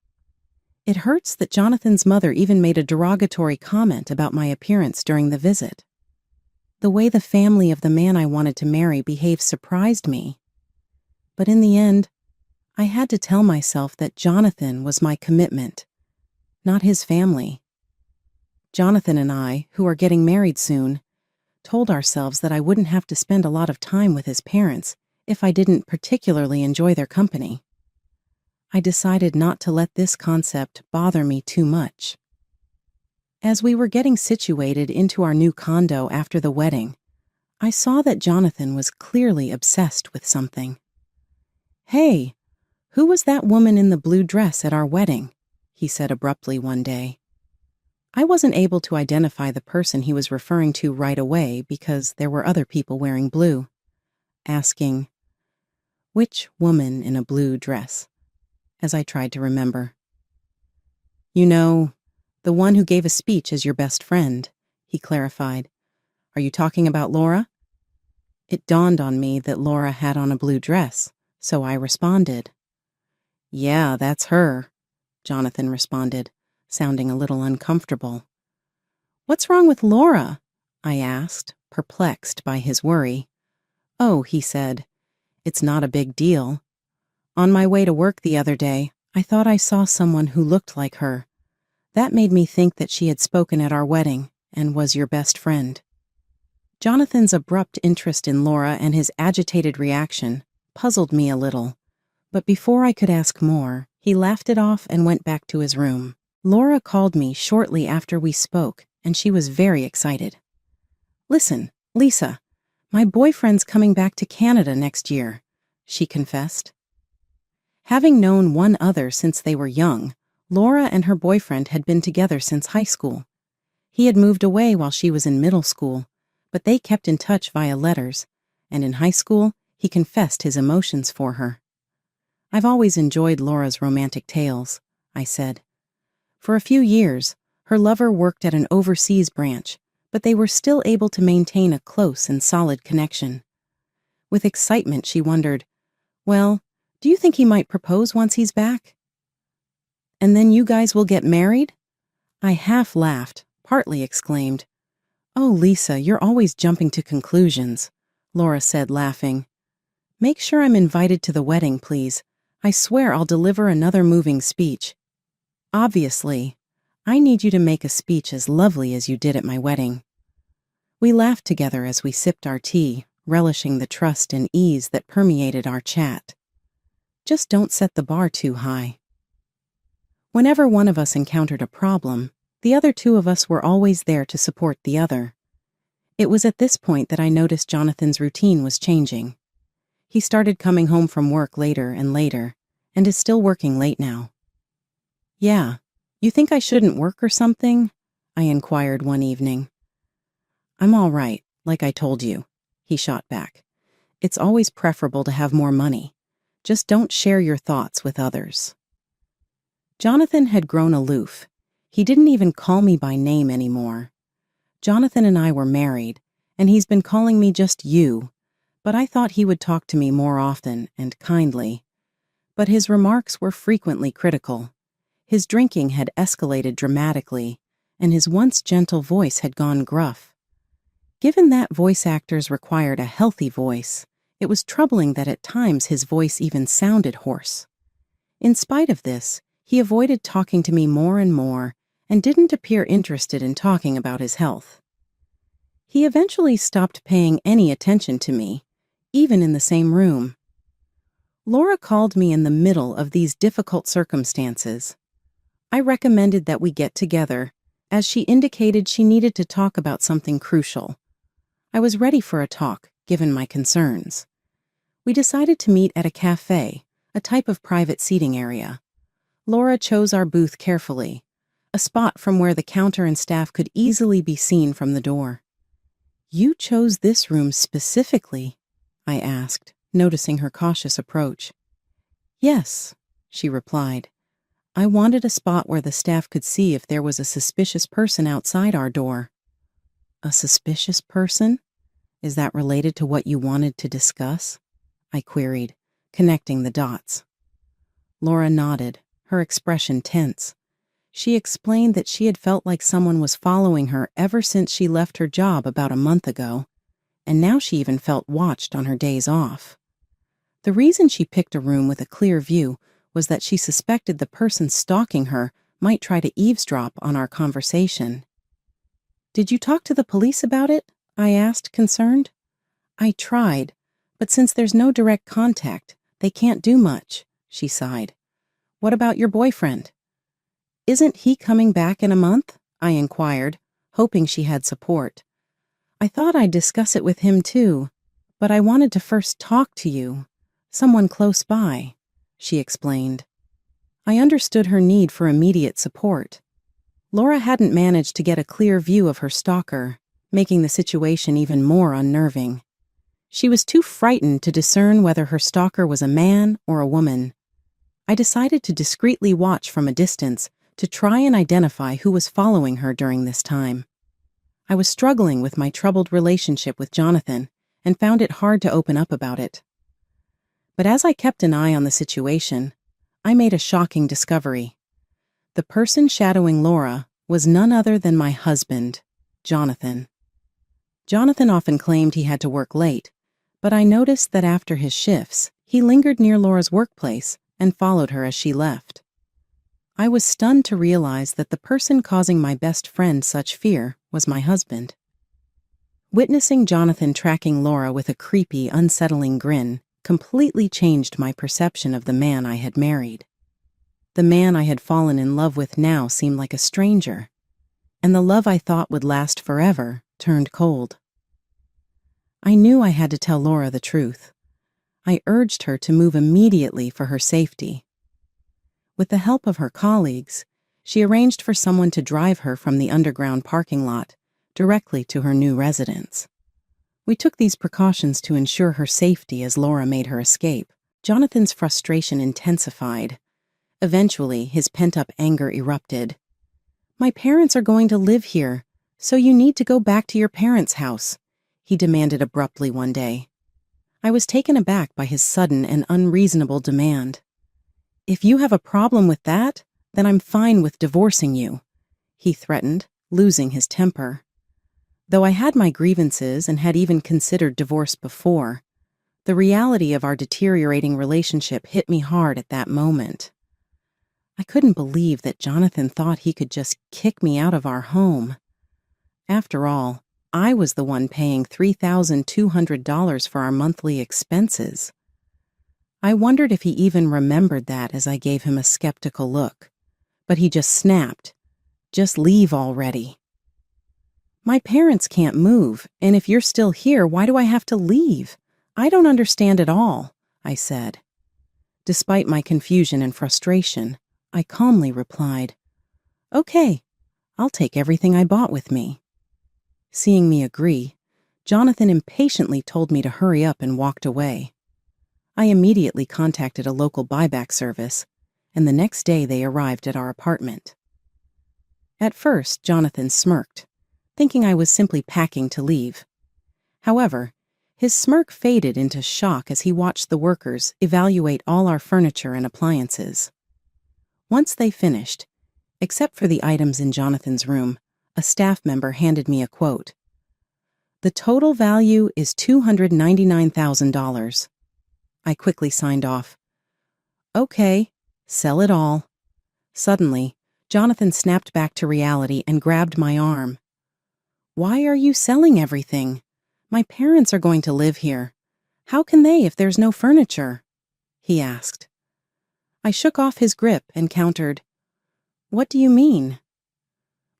It hurts that Jonathan's mother even made a derogatory comment about my appearance during the visit. The way the family of the man I wanted to marry behaved surprised me. But in the end, I had to tell myself that Jonathan was my commitment, not his family. Jonathan and I, who are getting married soon, told ourselves that I wouldn't have to spend a lot of time with his parents if I didn't particularly enjoy their company. I decided not to let this concept bother me too much. As we were getting situated into our new condo after the wedding, I saw that Jonathan was clearly obsessed with something. "Hey, who was that woman in the blue dress at our wedding?" he said abruptly one day. I wasn't able to identify the person he was referring to right away because there were other people wearing blue. Asking, "Which woman in a blue dress?" as I tried to remember. "You know, the one who gave a speech as your best friend," he clarified. "Are you talking about Laura?" It dawned on me that Laura had on a blue dress, so I responded. "Yeah, that's her," Jonathan responded, sounding a little uncomfortable. "What's wrong with Laura?" I asked, perplexed by his worry. "Oh," he said, "it's not a big deal. On my way to work the other day, I thought I saw someone who looked like her. That made me think that she had spoken at our wedding and was your best friend." Jonathan's abrupt interest in Laura and his agitated reaction puzzled me a little, but before I could ask more, he laughed it off and went back to his room. Laura called me shortly after we spoke, and she was very excited. "Listen, Lisa, my boyfriend's coming back to Canada next year," she confessed. Having known one other since they were young, Laura and her boyfriend had been together since high school. He had moved away while she was in middle school, but they kept in touch via letters, and in high school, he confessed his emotions for her. "I've always enjoyed Laura's romantic tales," I said. For a few years, her lover worked at an overseas branch, but they were still able to maintain a close and solid connection. With excitement, she wondered, "Well, do you think he might propose once he's back?" "And then you guys will get married?" I half laughed, partly exclaimed. "Oh, Lisa, you're always jumping to conclusions," Laura said, laughing. "Make sure I'm invited to the wedding, please. I swear I'll deliver another moving speech. Obviously, I need you to make a speech as lovely as you did at my wedding." We laughed together as we sipped our tea, relishing the trust and ease that permeated our chat. Just don't set the bar too high. Whenever one of us encountered a problem, the other two of us were always there to support the other. It was at this point that I noticed Jonathan's routine was changing. He started coming home from work later and later, and is still working late now. "Yeah, you think I shouldn't work or something?" I inquired one evening. "I'm all right, like I told you," he shot back. "It's always preferable to have more money. Just don't share your thoughts with others." Jonathan had grown aloof. He didn't even call me by name anymore. Jonathan and I were married, and he's been calling me just you, but I thought he would talk to me more often and kindly. But his remarks were frequently critical. His drinking had escalated dramatically, and his once gentle voice had gone gruff. Given that voice actors required a healthy voice, it was troubling that at times his voice even sounded hoarse. In spite of this, he avoided talking to me more and more and didn't appear interested in talking about his health. He eventually stopped paying any attention to me, even in the same room. Laura called me in the middle of these difficult circumstances. I recommended that we get together, as she indicated she needed to talk about something crucial. I was ready for a talk, given my concerns. We decided to meet at a cafe, a type of private seating area. Laura chose our booth carefully, a spot from where the counter and staff could easily be seen from the door. "You chose this room specifically?" I asked, noticing her cautious approach. "Yes," she replied. "I wanted a spot where the staff could see if there was a suspicious person outside our door." "A suspicious person? Is that related to what you wanted to discuss?" I queried, connecting the dots. Laura nodded, her expression tense. She explained that she had felt like someone was following her ever since she left her job about a month ago, and now she even felt watched on her days off. The reason she picked a room with a clear view was that she suspected the person stalking her might try to eavesdrop on our conversation. "Did you talk to the police about it?" I asked, concerned. "I tried, but since there's no direct contact, they can't do much," she sighed. "What about your boyfriend?" "Isn't he coming back in a month?" I inquired, hoping she had support. "I thought I'd discuss it with him too, but I wanted to first talk to you, someone close by," she explained. I understood her need for immediate support. Laura hadn't managed to get a clear view of her stalker, making the situation even more unnerving. She was too frightened to discern whether her stalker was a man or a woman. I decided to discreetly watch from a distance to try and identify who was following her during this time. I was struggling with my troubled relationship with Jonathan and found it hard to open up about it. But as I kept an eye on the situation, I made a shocking discovery. The person shadowing Laura was none other than my husband, Jonathan. Jonathan often claimed he had to work late, but I noticed that after his shifts, he lingered near Laura's workplace and followed her as she left. I was stunned to realize that the person causing my best friend such fear was my husband. Witnessing Jonathan tracking Laura with a creepy, unsettling grin completely changed my perception of the man I had married. The man I had fallen in love with now seemed like a stranger, and the love I thought would last forever turned cold. I knew I had to tell Laura the truth. I urged her to move immediately for her safety. With the help of her colleagues, she arranged for someone to drive her from the underground parking lot directly to her new residence. We took these precautions to ensure her safety as Laura made her escape. Jonathan's frustration intensified. Eventually, his pent-up anger erupted. "My parents are going to live here, so you need to go back to your parents' house," he demanded abruptly one day. I was taken aback by his sudden and unreasonable demand. "If you have a problem with that, then I'm fine with divorcing you," he threatened, losing his temper. Though I had my grievances and had even considered divorce before, the reality of our deteriorating relationship hit me hard at that moment. I couldn't believe that Jonathan thought he could just kick me out of our home. After all, I was the one paying $3,200 for our monthly expenses. I wondered if he even remembered that as I gave him a skeptical look, but he just snapped, "Just leave already." "My parents can't move, and if you're still here, why do I have to leave? I don't understand at all," I said. Despite my confusion and frustration, I calmly replied, "Okay, I'll take everything I bought with me." Seeing me agree, Jonathan impatiently told me to hurry up and walked away. I immediately contacted a local buyback service, and the next day they arrived at our apartment. At first, Jonathan smirked, thinking I was simply packing to leave. However, his smirk faded into shock as he watched the workers evaluate all our furniture and appliances. Once they finished, except for the items in Jonathan's room, a staff member handed me a quote. "The total value is $299,000. I quickly signed off. "Okay, sell it all." Suddenly, Jonathan snapped back to reality and grabbed my arm. "Why are you selling everything? My parents are going to live here. How can they if there's no furniture?" he asked. I shook off his grip and countered, What do you mean?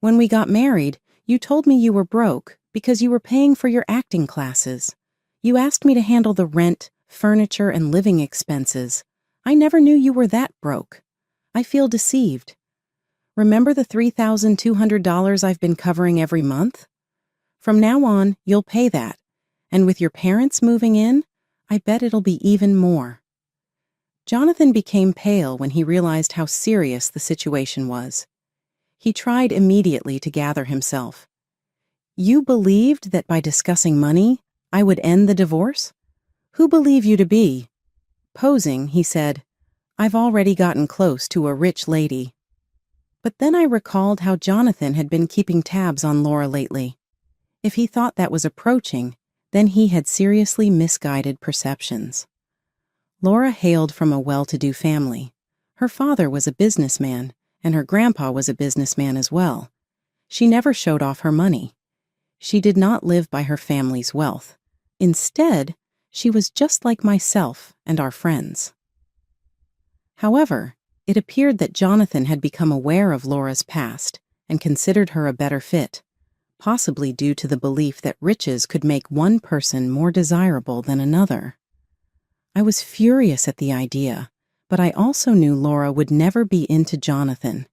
When we got married, you told me you were broke because you were paying for your acting classes. You asked me to handle the rent, furniture, and living expenses. I never knew you were that broke. I feel deceived. Remember the $3,200 I've been covering every month? From now on, you'll pay that. And with your parents moving in, I bet it'll be even more. Jonathan became pale when he realized how serious the situation was. He tried immediately to gather himself. You believed that by discussing money, I would end the divorce? Who believe you to be? Posing, he said, I've already gotten close to a rich lady. But then I recalled how Jonathan had been keeping tabs on Laura lately. If he thought that was approaching, then he had seriously misguided perceptions. Laura hailed from a well-to-do family. Her father was a businessman, and her grandpa was a businessman as well. She never showed off her money. She did not live by her family's wealth. Instead, she was just like myself and our friends. However, it appeared that Jonathan had become aware of Laura's past and considered her a better fit, possibly due to the belief that riches could make one person more desirable than another. I was furious at the idea, but I also knew Laura would never be into Jonathan.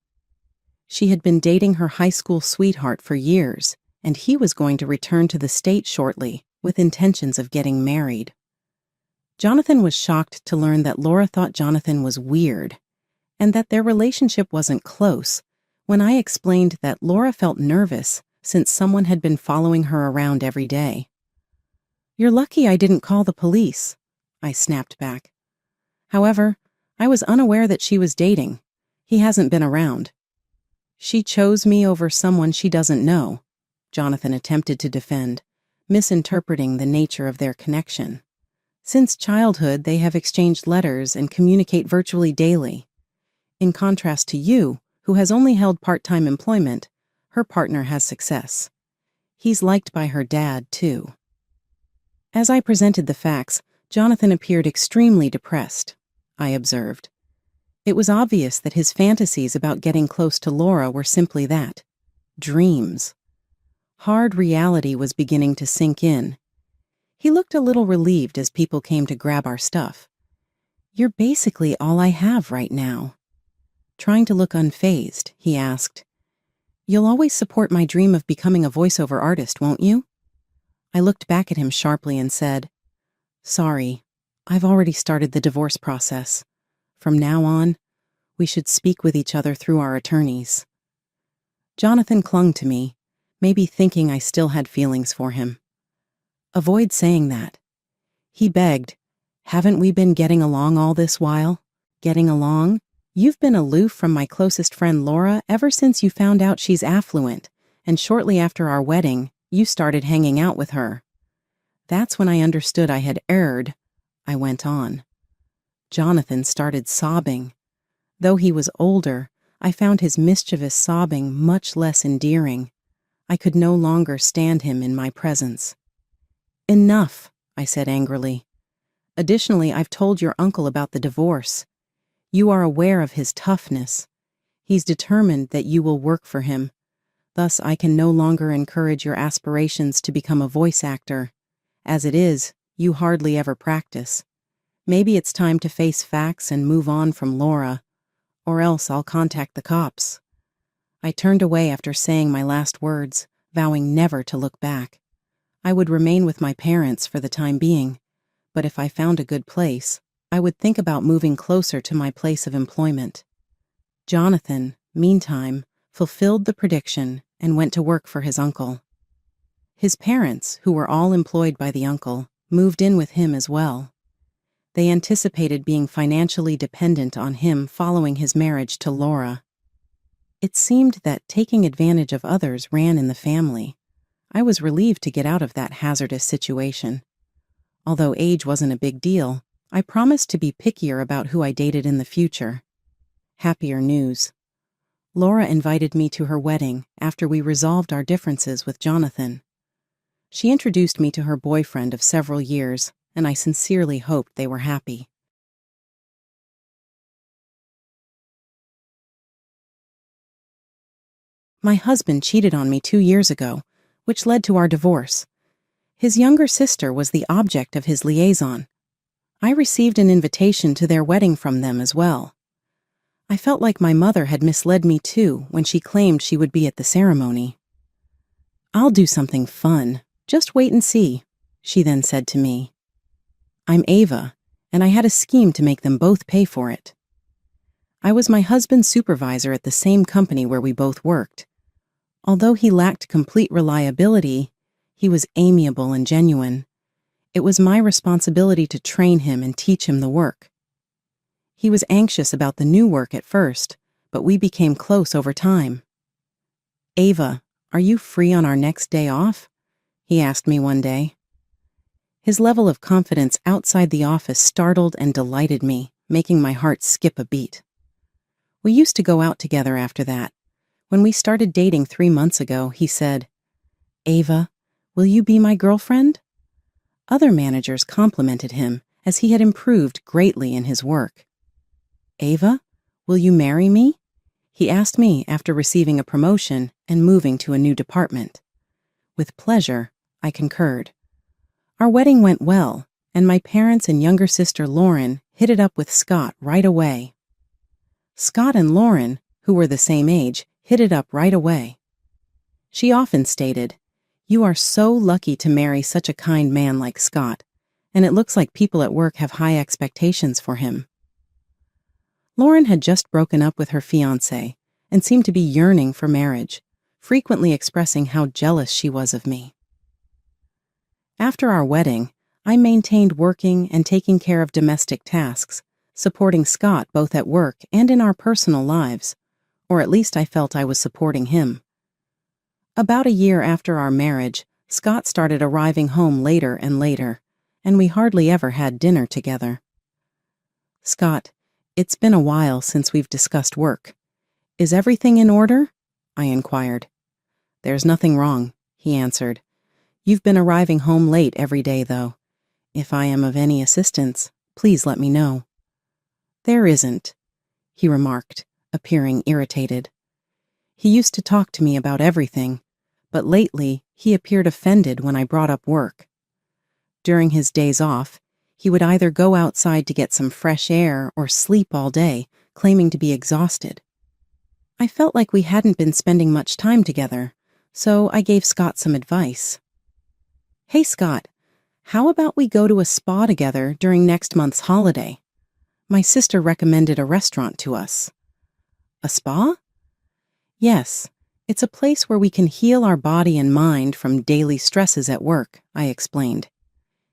She had been dating her high school sweetheart for years, and he was going to return to the state shortly with intentions of getting married. Jonathan was shocked to learn that Laura thought Jonathan was weird and that their relationship wasn't close when I explained that Laura felt nervous since someone had been following her around every day. You're lucky I didn't call the police, I snapped back. However, I was unaware that she was dating. He hasn't been around. She chose me over someone she doesn't know, Jonathan attempted to defend, misinterpreting the nature of their connection. Since childhood, they have exchanged letters and communicate virtually daily. In contrast to you, who has only held part-time employment, her partner has success. He's liked by her dad, too. As I presented the facts, Jonathan appeared extremely depressed, I observed. It was obvious that his fantasies about getting close to Laura were simply that, dreams. Hard reality was beginning to sink in. He looked a little relieved as people came to grab our stuff. You're basically all I have right now. Trying to look unfazed, he asked, You'll always support my dream of becoming a voiceover artist, won't you? I looked back at him sharply and said, Sorry, I've already started the divorce process. From now on, we should speak with each other through our attorneys. Jonathan clung to me, maybe thinking I still had feelings for him. Avoid saying that. He begged, Haven't we been getting along all this while? Getting along? You've been aloof from my closest friend Laura ever since you found out she's affluent, and shortly after our wedding, you started hanging out with her. That's when I understood I had erred, I went on. Jonathan started sobbing. Though he was older, I found his mischievous sobbing much less endearing. I could no longer stand him in my presence. Enough, I said angrily. Additionally, I've told your uncle about the divorce. You are aware of his toughness. He's determined that you will work for him. Thus, I can no longer encourage your aspirations to become a voice actor. As it is, you hardly ever practice. Maybe it's time to face facts and move on from Laura, or else I'll contact the cops. I turned away after saying my last words, vowing never to look back. I would remain with my parents for the time being, but if I found a good place, I would think about moving closer to my place of employment. Jonathan, meantime, fulfilled the prediction and went to work for his uncle. His parents, who were all employed by the uncle, moved in with him as well. They anticipated being financially dependent on him following his marriage to Laura. It seemed that taking advantage of others ran in the family. I was relieved to get out of that hazardous situation. Although age wasn't a big deal, I promised to be pickier about who I dated in the future. Happier news. Laura invited me to her wedding after we resolved our differences with Jonathan. She introduced me to her boyfriend of several years, and I sincerely hoped they were happy. My husband cheated on me 2 years ago, which led to our divorce. His younger sister was the object of his liaison. I received an invitation to their wedding from them as well. I felt like my mother had misled me too when she claimed she would be at the ceremony. "I'll do something fun. Just wait and see," she then said to me. I'm Ava, and I had a scheme to make them both pay for it. I was my husband's supervisor at the same company where we both worked. Although he lacked complete reliability, he was amiable and genuine. It was my responsibility to train him and teach him the work. He was anxious about the new work at first, but we became close over time. "Ava, are you free on our next day off?" he asked me one day. His level of confidence outside the office startled and delighted me, making my heart skip a beat. We used to go out together after that. When we started dating 3 months ago, he said, "Ava, will you be my girlfriend?" Other managers complimented him as he had improved greatly in his work. "Ava, will you marry me?" he asked me after receiving a promotion and moving to a new department. With pleasure, I concurred. Our wedding went well, and my parents and younger sister Lauren hit it up with Scott right away. Scott and Lauren, who were the same age, hit it up right away. She often stated, "You are so lucky to marry such a kind man like Scott, and it looks like people at work have high expectations for him." Lauren had just broken up with her fiancé and seemed to be yearning for marriage, frequently expressing how jealous she was of me. After our wedding, I maintained working and taking care of domestic tasks, supporting Scott both at work and in our personal lives, or at least I felt I was supporting him. About a year after our marriage, Scott started arriving home later and later, and we hardly ever had dinner together. "Scott, it's been a while since we've discussed work. Is everything in order?" I inquired. "There's nothing wrong," he answered. "You've been arriving home late every day, though. If I am of any assistance, please let me know." "There isn't," he remarked, appearing irritated. He used to talk to me about everything, but lately he appeared offended when I brought up work. During his days off, he would either go outside to get some fresh air or sleep all day, claiming to be exhausted. I felt like we hadn't been spending much time together, so I gave Scott some advice. "Hey, Scott, how about we go to a spa together during next month's holiday? My sister recommended a restaurant to us." "A spa?" "Yes, it's a place where we can heal our body and mind from daily stresses at work," I explained.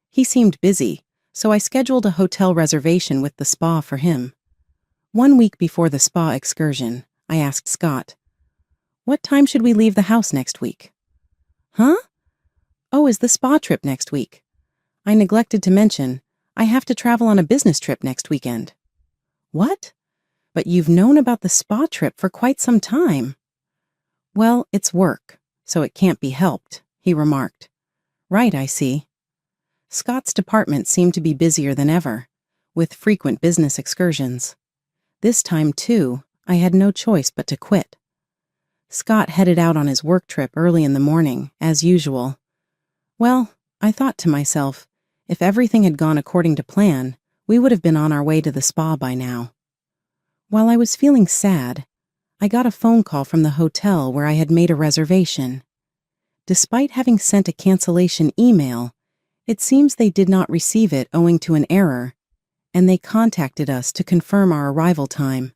He seemed busy, so I scheduled a hotel reservation with the spa for him. 1 week before the spa excursion, I asked Scott, "What time should we leave the house next week?" "Huh? Oh, is the spa trip next week? I neglected to mention, I have to travel on a business trip next weekend." "What? But you've known about the spa trip for quite some time." "Well, it's work, so it can't be helped," he remarked. "Right, I see." Scott's department seemed to be busier than ever, with frequent business excursions. This time, too, I had no choice but to quit. Scott headed out on his work trip early in the morning, as usual. Well, I thought to myself, if everything had gone according to plan, we would have been on our way to the spa by now. While I was feeling sad, I got a phone call from the hotel where I had made a reservation. Despite having sent a cancellation email, it seems they did not receive it owing to an error, and they contacted us to confirm our arrival time.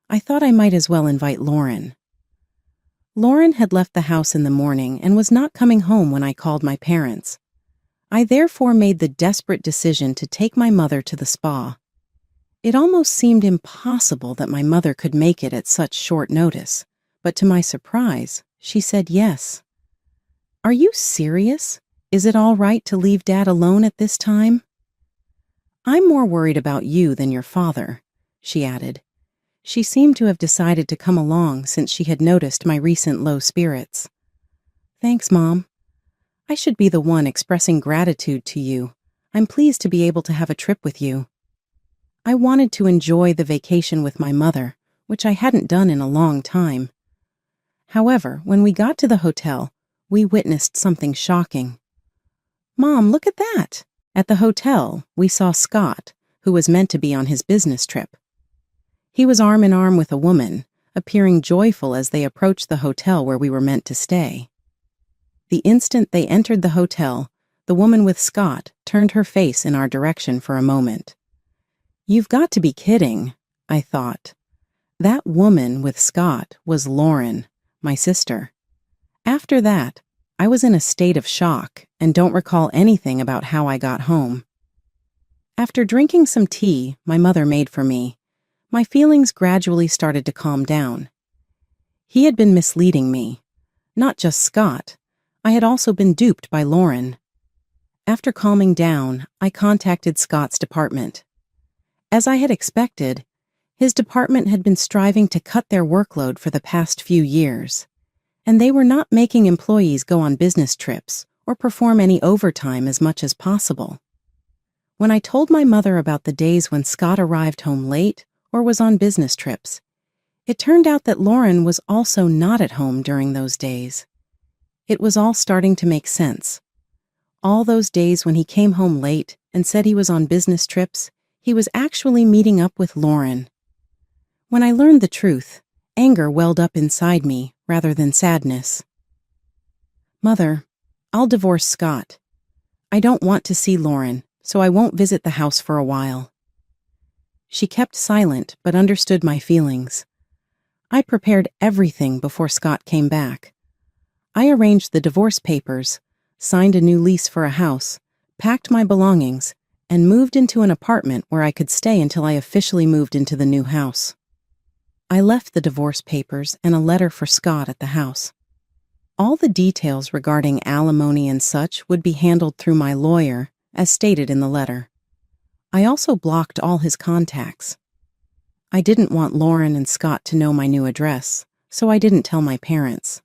I thought I might as well invite Lauren. Lauren had left the house in the morning and was not coming home when I called my parents. I therefore made the desperate decision to take my mother to the spa. It almost seemed impossible that my mother could make it at such short notice, but to my surprise, she said yes. "Are you serious? Is it all right to leave Dad alone at this time?" "I'm more worried about you than your father," she added. She seemed to have decided to come along since she had noticed my recent low spirits. "Thanks, Mom. I should be the one expressing gratitude to you. I'm pleased to be able to have a trip with you." I wanted to enjoy the vacation with my mother, which I hadn't done in a long time. However, when we got to the hotel, we witnessed something shocking. "Mom, look at that!" At the hotel, we saw Scott, who was meant to be on his business trip. He was arm in arm with a woman, appearing joyful as they approached the hotel where we were meant to stay. The instant they entered the hotel, the woman with Scott turned her face in our direction for a moment. "You've got to be kidding," I thought. That woman with Scott was Lauren, my sister. After that, I was in a state of shock and don't recall anything about how I got home. After drinking some tea my mother made for me, my feelings gradually started to calm down. He had been misleading me. Not just Scott, I had also been duped by Lauren. After calming down, I contacted Scott's department. As I had expected, his department had been striving to cut their workload for the past few years, and they were not making employees go on business trips or perform any overtime as much as possible. When I told my mother about the days when Scott arrived home late or was on business trips, it turned out that Lauren was also not at home during those days. It was all starting to make sense. All those days when he came home late and said he was on business trips, he was actually meeting up with Lauren. When I learned the truth, anger welled up inside me rather than sadness. "Mother, I'll divorce Scott. I don't want to see Lauren, so I won't visit the house for a while." She kept silent but understood my feelings. I prepared everything before Scott came back. I arranged the divorce papers, signed a new lease for a house, packed my belongings, and moved into an apartment where I could stay until I officially moved into the new house. I left the divorce papers and a letter for Scott at the house. All the details regarding alimony and such would be handled through my lawyer, as stated in the letter. I also blocked all his contacts. I didn't want Lauren and Scott to know my new address, so I didn't tell my parents.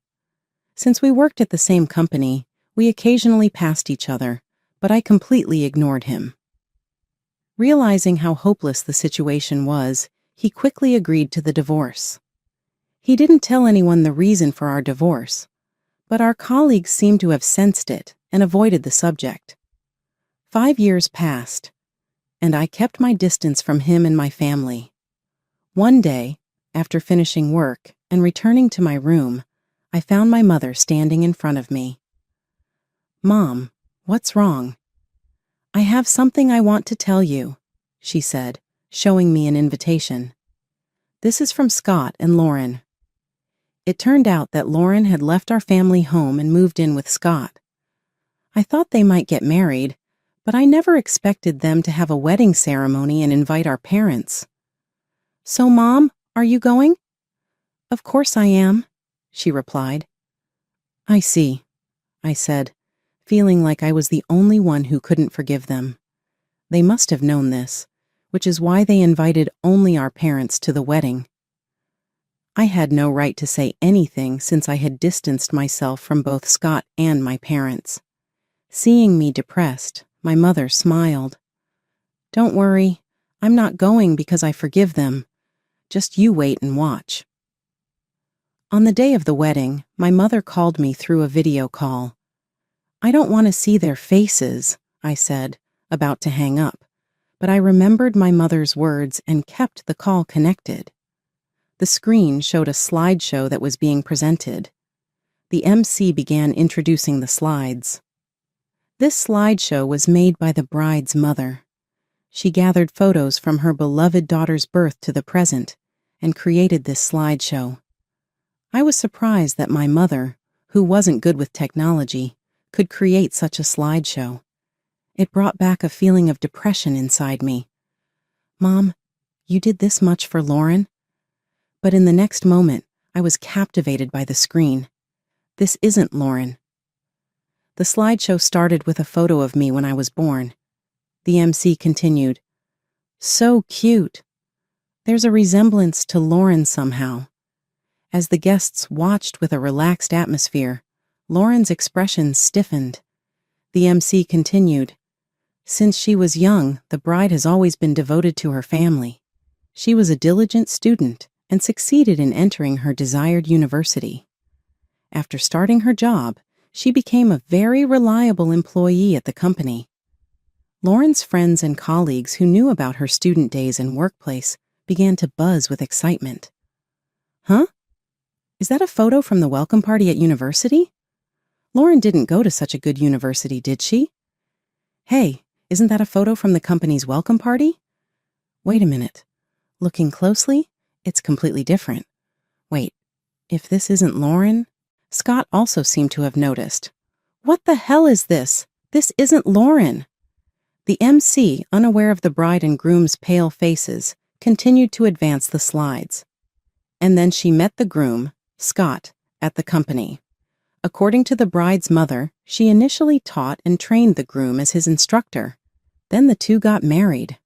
Since we worked at the same company, we occasionally passed each other, but I completely ignored him. Realizing how hopeless the situation was, he quickly agreed to the divorce. He didn't tell anyone the reason for our divorce, but our colleagues seemed to have sensed it and avoided the subject. 5 years passed, and I kept my distance from him and my family. One day, after finishing work and returning to my room, I found my mother standing in front of me. "Mom, what's wrong?" "I have something I want to tell you," she said, showing me an invitation. "This is from Scott and Lauren." It turned out that Lauren had left our family home and moved in with Scott. I thought they might get married, but I never expected them to have a wedding ceremony and invite our parents. "So, Mom, are you going?" "Of course I am," she replied. "I see," I said, feeling like I was the only one who couldn't forgive them. They must have known this, which is why they invited only our parents to the wedding. I had no right to say anything since I had distanced myself from both Scott and my parents. Seeing me depressed, my mother smiled. "Don't worry, I'm not going because I forgive them. Just you wait and watch." On the day of the wedding, my mother called me through a video call. "I don't want to see their faces," I said, about to hang up, but I remembered my mother's words and kept the call connected. The screen showed a slideshow that was being presented. The MC began introducing the slides. This slideshow was made by the bride's mother. She gathered photos from her beloved daughter's birth to the present and created this slideshow. I was surprised that my mother, who wasn't good with technology, could create such a slideshow. It brought back a feeling of depression inside me. "Mom, you did this much for Lauren?" But in the next moment, I was captivated by the screen. This isn't Lauren. The slideshow started with a photo of me when I was born. The MC continued, "So cute. There's a resemblance to Lauren somehow." As the guests watched with a relaxed atmosphere, Lauren's expression stiffened. The MC continued, "Since she was young, the bride has always been devoted to her family. She was a diligent student and succeeded in entering her desired university. After starting her job, she became a very reliable employee at the company. Lauren's friends and colleagues who knew about her student days and workplace began to buzz with excitement. Huh? Is that a photo from the welcome party at university? Lauren didn't go to such a good university, did she? Hey, isn't that a photo from the company's welcome party? Wait a minute. Looking closely, it's completely different. Wait, if this isn't Lauren? Scott also seemed to have noticed. What the hell is this? This isn't Lauren. The MC, unaware of the bride and groom's pale faces, continued to advance the slides. And then she met the groom, Scott, at the company. According to the bride's mother, she initially taught and trained the groom as his instructor. Then the two got married.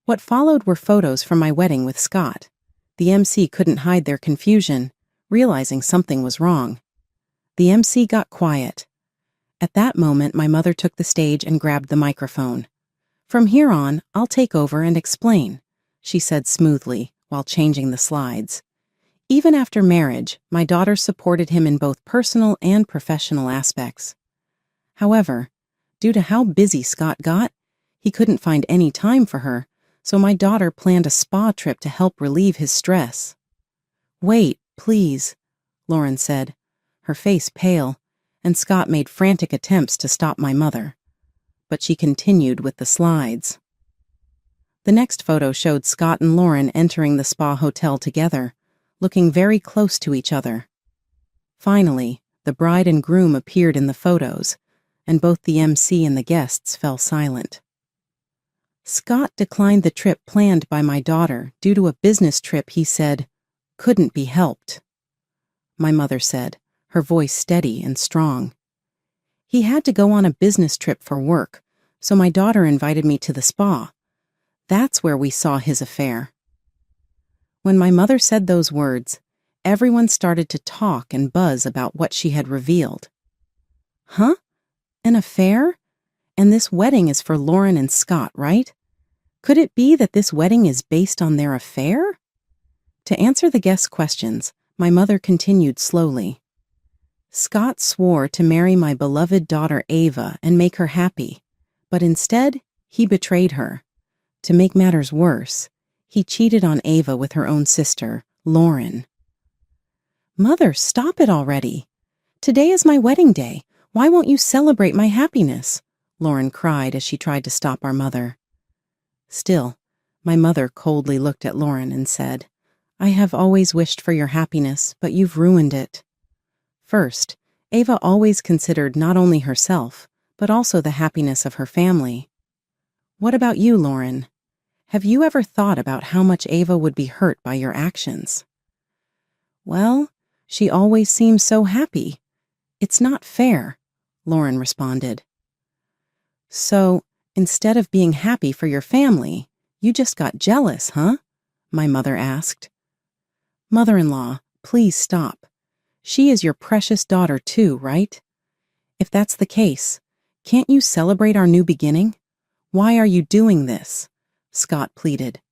What followed were photos from my wedding with Scott. The MC couldn't hide their confusion, realizing something was wrong. The MC got quiet. At that moment, my mother took the stage and grabbed the microphone. From here on, I'll take over and explain, she said smoothly while changing the slides. Even after marriage, my daughter supported him in both personal and professional aspects. However, due to how busy Scott got, he couldn't find any time for her, so my daughter planned a spa trip to help relieve his stress. Wait, please, Lauren said, her face pale, and Scott made frantic attempts to stop my mother. But she continued with the slides. The next photo showed Scott and Lauren entering the spa hotel together, looking very close to each other. Finally, the bride and groom appeared in the photos, and both the MC and the guests fell silent. Scott declined the trip planned by my daughter due to a business trip he said couldn't be helped. My mother said, her voice steady and strong. He had to go on a business trip for work, so my daughter invited me to the spa. That's where we saw his affair. When my mother said those words, everyone started to talk and buzz about what she had revealed. Huh? An affair? And this wedding is for Lauren and Scott, right? Could it be that this wedding is based on their affair? To answer the guests' questions, my mother continued slowly. Scott swore to marry my beloved daughter Ava and make her happy, but instead, he betrayed her. To make matters worse, he cheated on Ava with her own sister, Lauren. Mother, stop it already. Today is my wedding day. Why won't you celebrate my happiness? Lauren cried as she tried to stop our mother. Still, my mother coldly looked at Lauren and said, I have always wished for your happiness, but you've ruined it. First, Ava always considered not only herself, but also the happiness of her family. What about you, Lauren? Have you ever thought about how much Ava would be hurt by your actions? Well, she always seems so happy. It's not fair, Lauren responded. So, instead of being happy for your family, you just got jealous, huh? My mother asked. Mother-in-law, please stop. She is your precious daughter too, right? If that's the case, can't you celebrate our new beginning? Why are you doing this? Scott pleaded.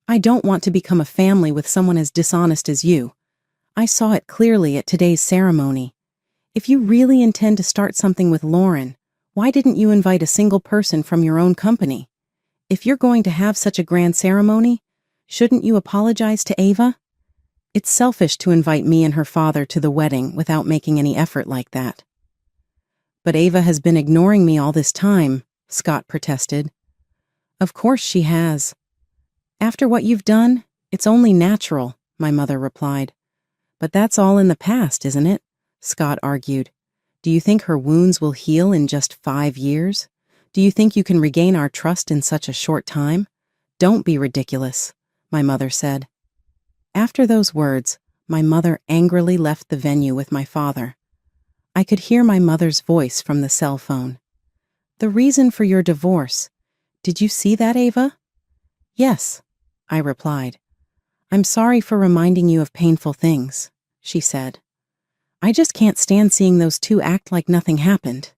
I don't want to become a family with someone as dishonest as you. I saw it clearly at today's ceremony. If you really intend to start something with Lauren, why didn't you invite a single person from your own company? If you're going to have such a grand ceremony, shouldn't you apologize to Ava? It's selfish to invite me and her father to the wedding without making any effort like that. But Ava has been ignoring me all this time, Scott protested. Of course she has. After what you've done, it's only natural, my mother replied. But that's all in the past, isn't it? Scott argued. Do you think her wounds will heal in just 5 years? Do you think you can regain our trust in such a short time? Don't be ridiculous, my mother said. After those words, my mother angrily left the venue with my father. I could hear my mother's voice from the cell phone. The reason for your divorce. Did you see that, Ava? Yes, I replied. I'm sorry for reminding you of painful things, she said. I just can't stand seeing those two act like nothing happened.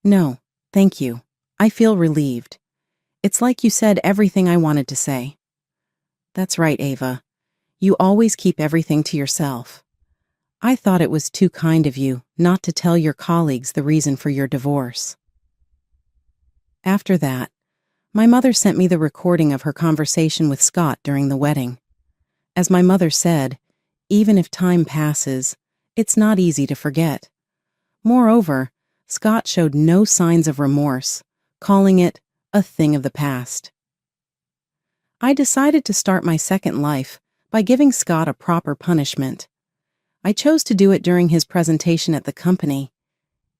No, thank you. I feel relieved. It's like you said everything I wanted to say. That's right, Ava. You always keep everything to yourself. I thought it was too kind of you not to tell your colleagues the reason for your divorce. After that, my mother sent me the recording of her conversation with Scott during the wedding. As my mother said, even if time passes, it's not easy to forget. Moreover, Scott showed no signs of remorse, calling it a thing of the past. I decided to start my second life by giving Scott a proper punishment. I chose to do it during his presentation at the company.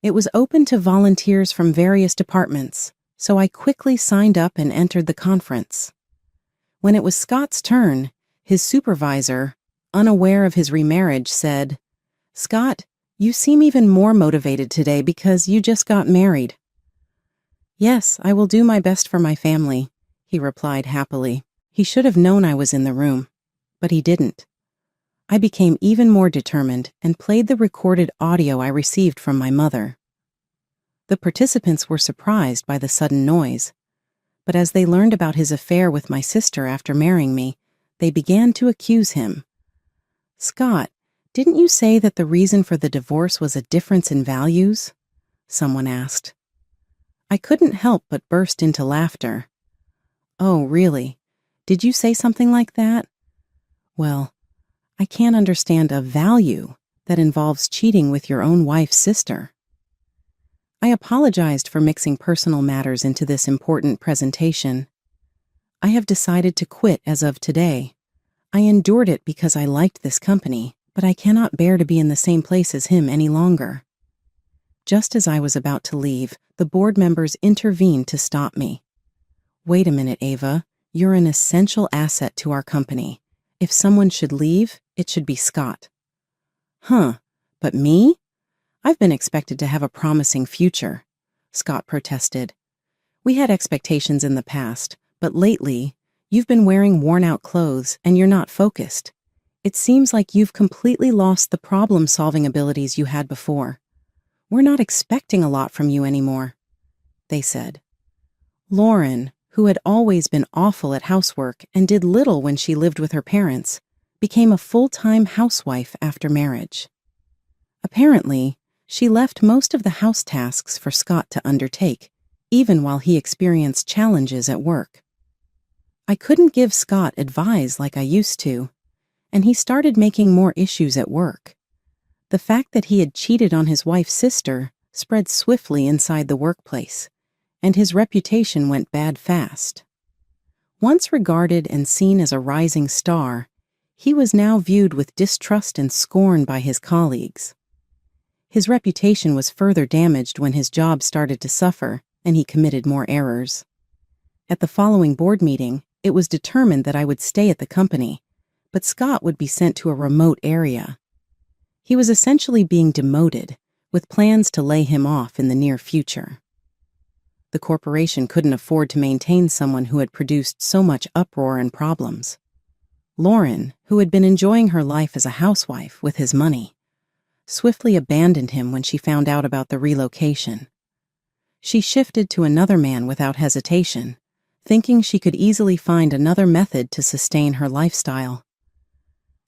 It was open to volunteers from various departments, so I quickly signed up and entered the conference. When it was Scott's turn, his supervisor, unaware of his remarriage, said, "Scott, you seem even more motivated today because you just got married." "Yes, I will do my best for my family," he replied happily. He should have known I was in the room, but he didn't. I became even more determined and played the recorded audio I received from my mother. The participants were surprised by the sudden noise, but as they learned about his affair with my sister after marrying me, they began to accuse him. "Scott, didn't you say that the reason for the divorce was a difference in values?" someone asked. I couldn't help but burst into laughter. "Oh, really? Did you say something like that? Well, I can't understand a value that involves cheating with your own wife's sister." I apologized for mixing personal matters into this important presentation. I have decided to quit as of today. I endured it because I liked this company, but I cannot bear to be in the same place as him any longer. Just as I was about to leave, the board members intervened to stop me. "Wait a minute, Ava. You're an essential asset to our company. If someone should leave, it should be Scott." "Huh, but me? I've been expected to have a promising future," Scott protested. "We had expectations in the past, but lately, you've been wearing worn-out clothes and you're not focused. It seems like you've completely lost the problem-solving abilities you had before. We're not expecting a lot from you anymore," they said. Lauren, who had always been awful at housework and did little when she lived with her parents, became a full-time housewife after marriage. Apparently, she left most of the house tasks for Scott to undertake, even while he experienced challenges at work. I couldn't give Scott advice like I used to, and he started making more issues at work. The fact that he had cheated on his wife's sister spread swiftly inside the workplace, and his reputation went bad fast. Once regarded and seen as a rising star, he was now viewed with distrust and scorn by his colleagues. His reputation was further damaged when his job started to suffer and he committed more errors. At the following board meeting, it was determined that I would stay at the company, but Scott would be sent to a remote area. He was essentially being demoted, with plans to lay him off in the near future. The corporation couldn't afford to maintain someone who had produced so much uproar and problems. Lauren, who had been enjoying her life as a housewife with his money, swiftly abandoned him when she found out about the relocation. She shifted to another man without hesitation, thinking she could easily find another method to sustain her lifestyle.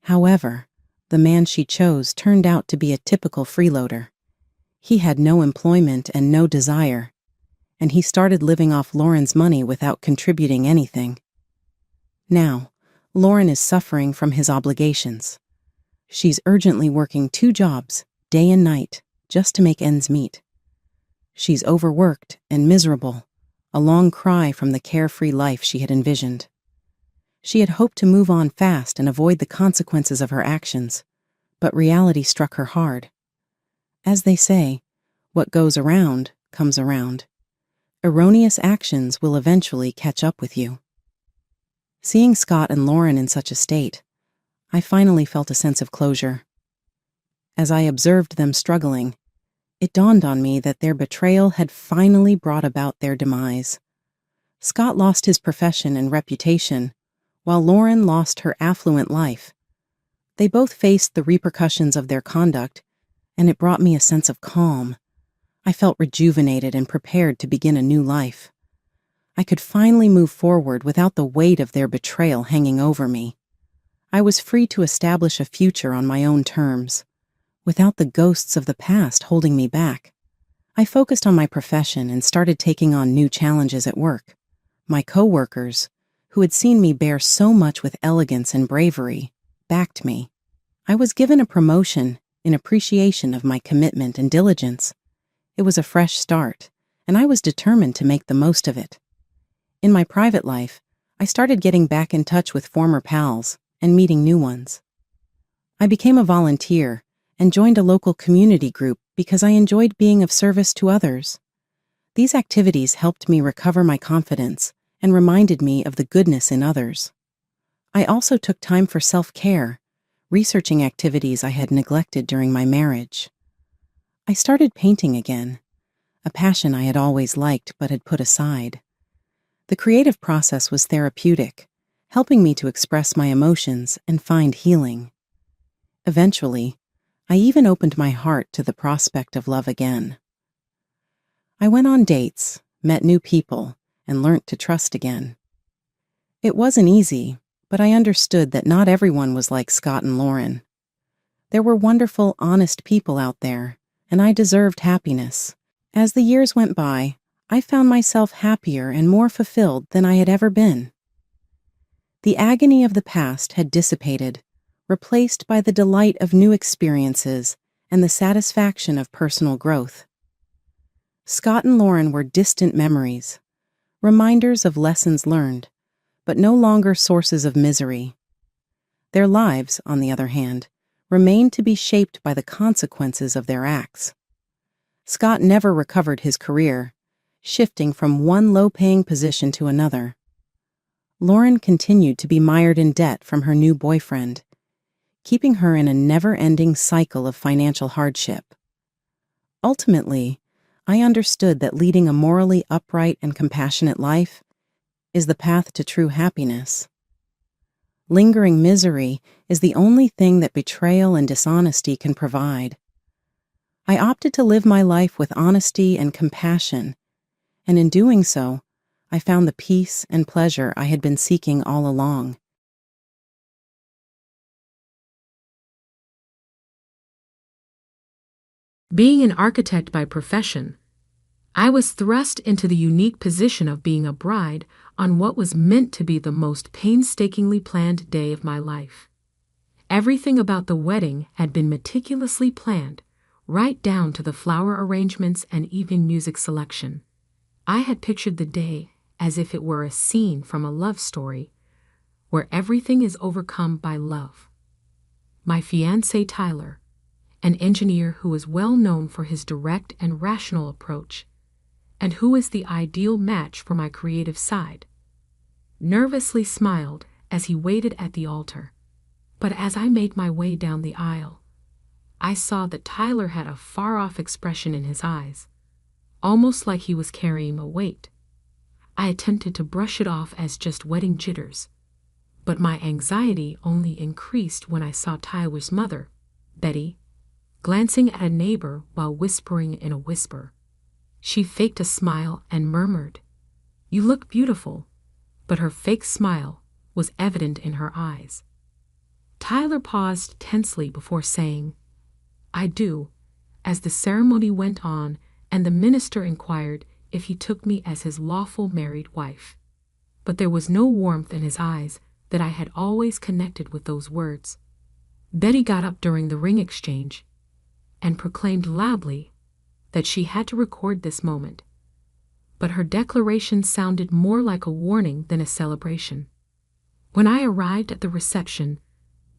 However, the man she chose turned out to be a typical freeloader. He had no employment and no desire, and he started living off Lauren's money without contributing anything. Now, Lauren is suffering from his obligations. She's urgently working 2 jobs, day and night, just to make ends meet. She's overworked and miserable, a long cry from the carefree life she had envisioned. She had hoped to move on fast and avoid the consequences of her actions, but reality struck her hard. As they say, what goes around comes around. Erroneous actions will eventually catch up with you. Seeing Scott and Lauren in such a state, I finally felt a sense of closure. As I observed them struggling, it dawned on me that their betrayal had finally brought about their demise. Scott lost his profession and reputation, while Lauren lost her affluent life. They both faced the repercussions of their conduct, and it brought me a sense of calm. I felt rejuvenated and prepared to begin a new life. I could finally move forward without the weight of their betrayal hanging over me. I was free to establish a future on my own terms. without the ghosts of the past holding me back. I focused on my profession and started taking on new challenges at work. My coworkers, who had seen me bear so much with elegance and bravery, backed me. I was given a promotion in appreciation of my commitment and diligence. It was a fresh start, and I was determined to make the most of it. In my private life, I started getting back in touch with former pals and meeting new ones. I became a volunteer and joined a local community group because I enjoyed being of service to others. These activities helped me recover my confidence and reminded me of the goodness in others. I also took time for self-care, researching activities I had neglected during my marriage. I started painting again, a passion I had always liked but had put aside. The creative process was therapeutic, helping me to express my emotions and find healing. Eventually, I even opened my heart to the prospect of love again. I went on dates, met new people, and learnt to trust again. It wasn't easy, but I understood that not everyone was like Scott and Lauren. There were wonderful, honest people out there, and I deserved happiness. As the years went by, I found myself happier and more fulfilled than I had ever been. The agony of the past had dissipated, replaced by the delight of new experiences and the satisfaction of personal growth. Scott and Lauren were distant memories, reminders of lessons learned, but no longer sources of misery. Their lives, on the other hand, remained to be shaped by the consequences of their acts. Scott never recovered his career, shifting from one low-paying position to another. Lauren continued to be mired in debt from her new boyfriend, keeping her in a never-ending cycle of financial hardship. Ultimately, I understood that leading a morally upright and compassionate life is the path to true happiness. Lingering misery is the only thing that betrayal and dishonesty can provide. I opted to live my life with honesty and compassion, and in doing so, I found the peace and pleasure I had been seeking all along. Being an architect by profession, I was thrust into the unique position of being a bride on what was meant to be the most painstakingly planned day of my life. Everything about the wedding had been meticulously planned, right down to the flower arrangements and evening music selection. I had pictured the day as if it were a scene from a love story, where everything is overcome by love. My fiancé Tyler, an engineer who is well known for his direct and rational approach, and who is the ideal match for my creative side, nervously smiled as he waited at the altar. But as I made my way down the aisle, I saw that Tyler had a far-off expression in his eyes, almost like he was carrying a weight. I attempted to brush it off as just wedding jitters, but my anxiety only increased when I saw Tyler's mother, Betty, glancing at a neighbor while whispering in a whisper. She faked a smile and murmured, "You look beautiful," but her fake smile was evident in her eyes. Tyler paused tensely before saying, "I do," as the ceremony went on and the minister inquired if he took me as his lawful married wife. But there was no warmth in his eyes that I had always connected with those words. Betty got up during the ring exchange and proclaimed loudly that she had to record this moment, but her declaration sounded more like a warning than a celebration. When I arrived at the reception,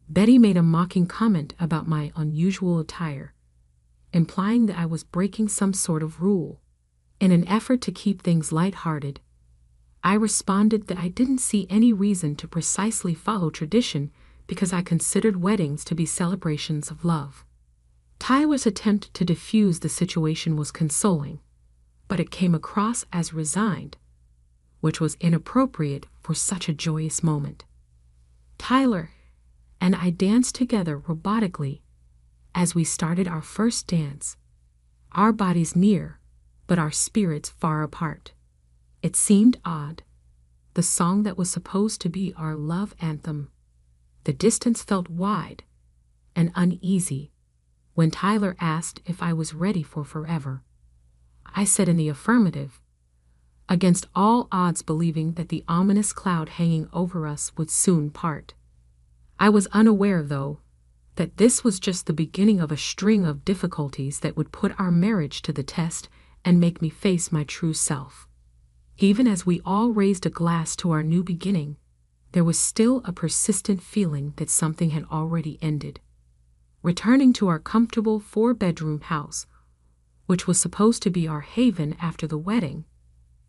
Betty made a mocking comment about my unusual attire, implying that I was breaking some sort of rule. In an effort to keep things lighthearted, I responded that I didn't see any reason to precisely follow tradition because I considered weddings to be celebrations of love. Tyler's attempt to diffuse the situation was consoling, but it came across as resigned, which was inappropriate for such a joyous moment. Tyler and I danced together robotically as we started our first dance, our bodies near, but our spirits far apart. It seemed odd. The song that was supposed to be our love anthem. The distance felt wide and uneasy, when Tyler asked if I was ready for forever. I said in the affirmative, against all odds believing that the ominous cloud hanging over us would soon part. I was unaware, though, that this was just the beginning of a string of difficulties that would put our marriage to the test and make me face my true self. Even as we all raised a glass to our new beginning, there was still a persistent feeling that something had already ended. Returning to our comfortable 4-bedroom house, which was supposed to be our haven after the wedding,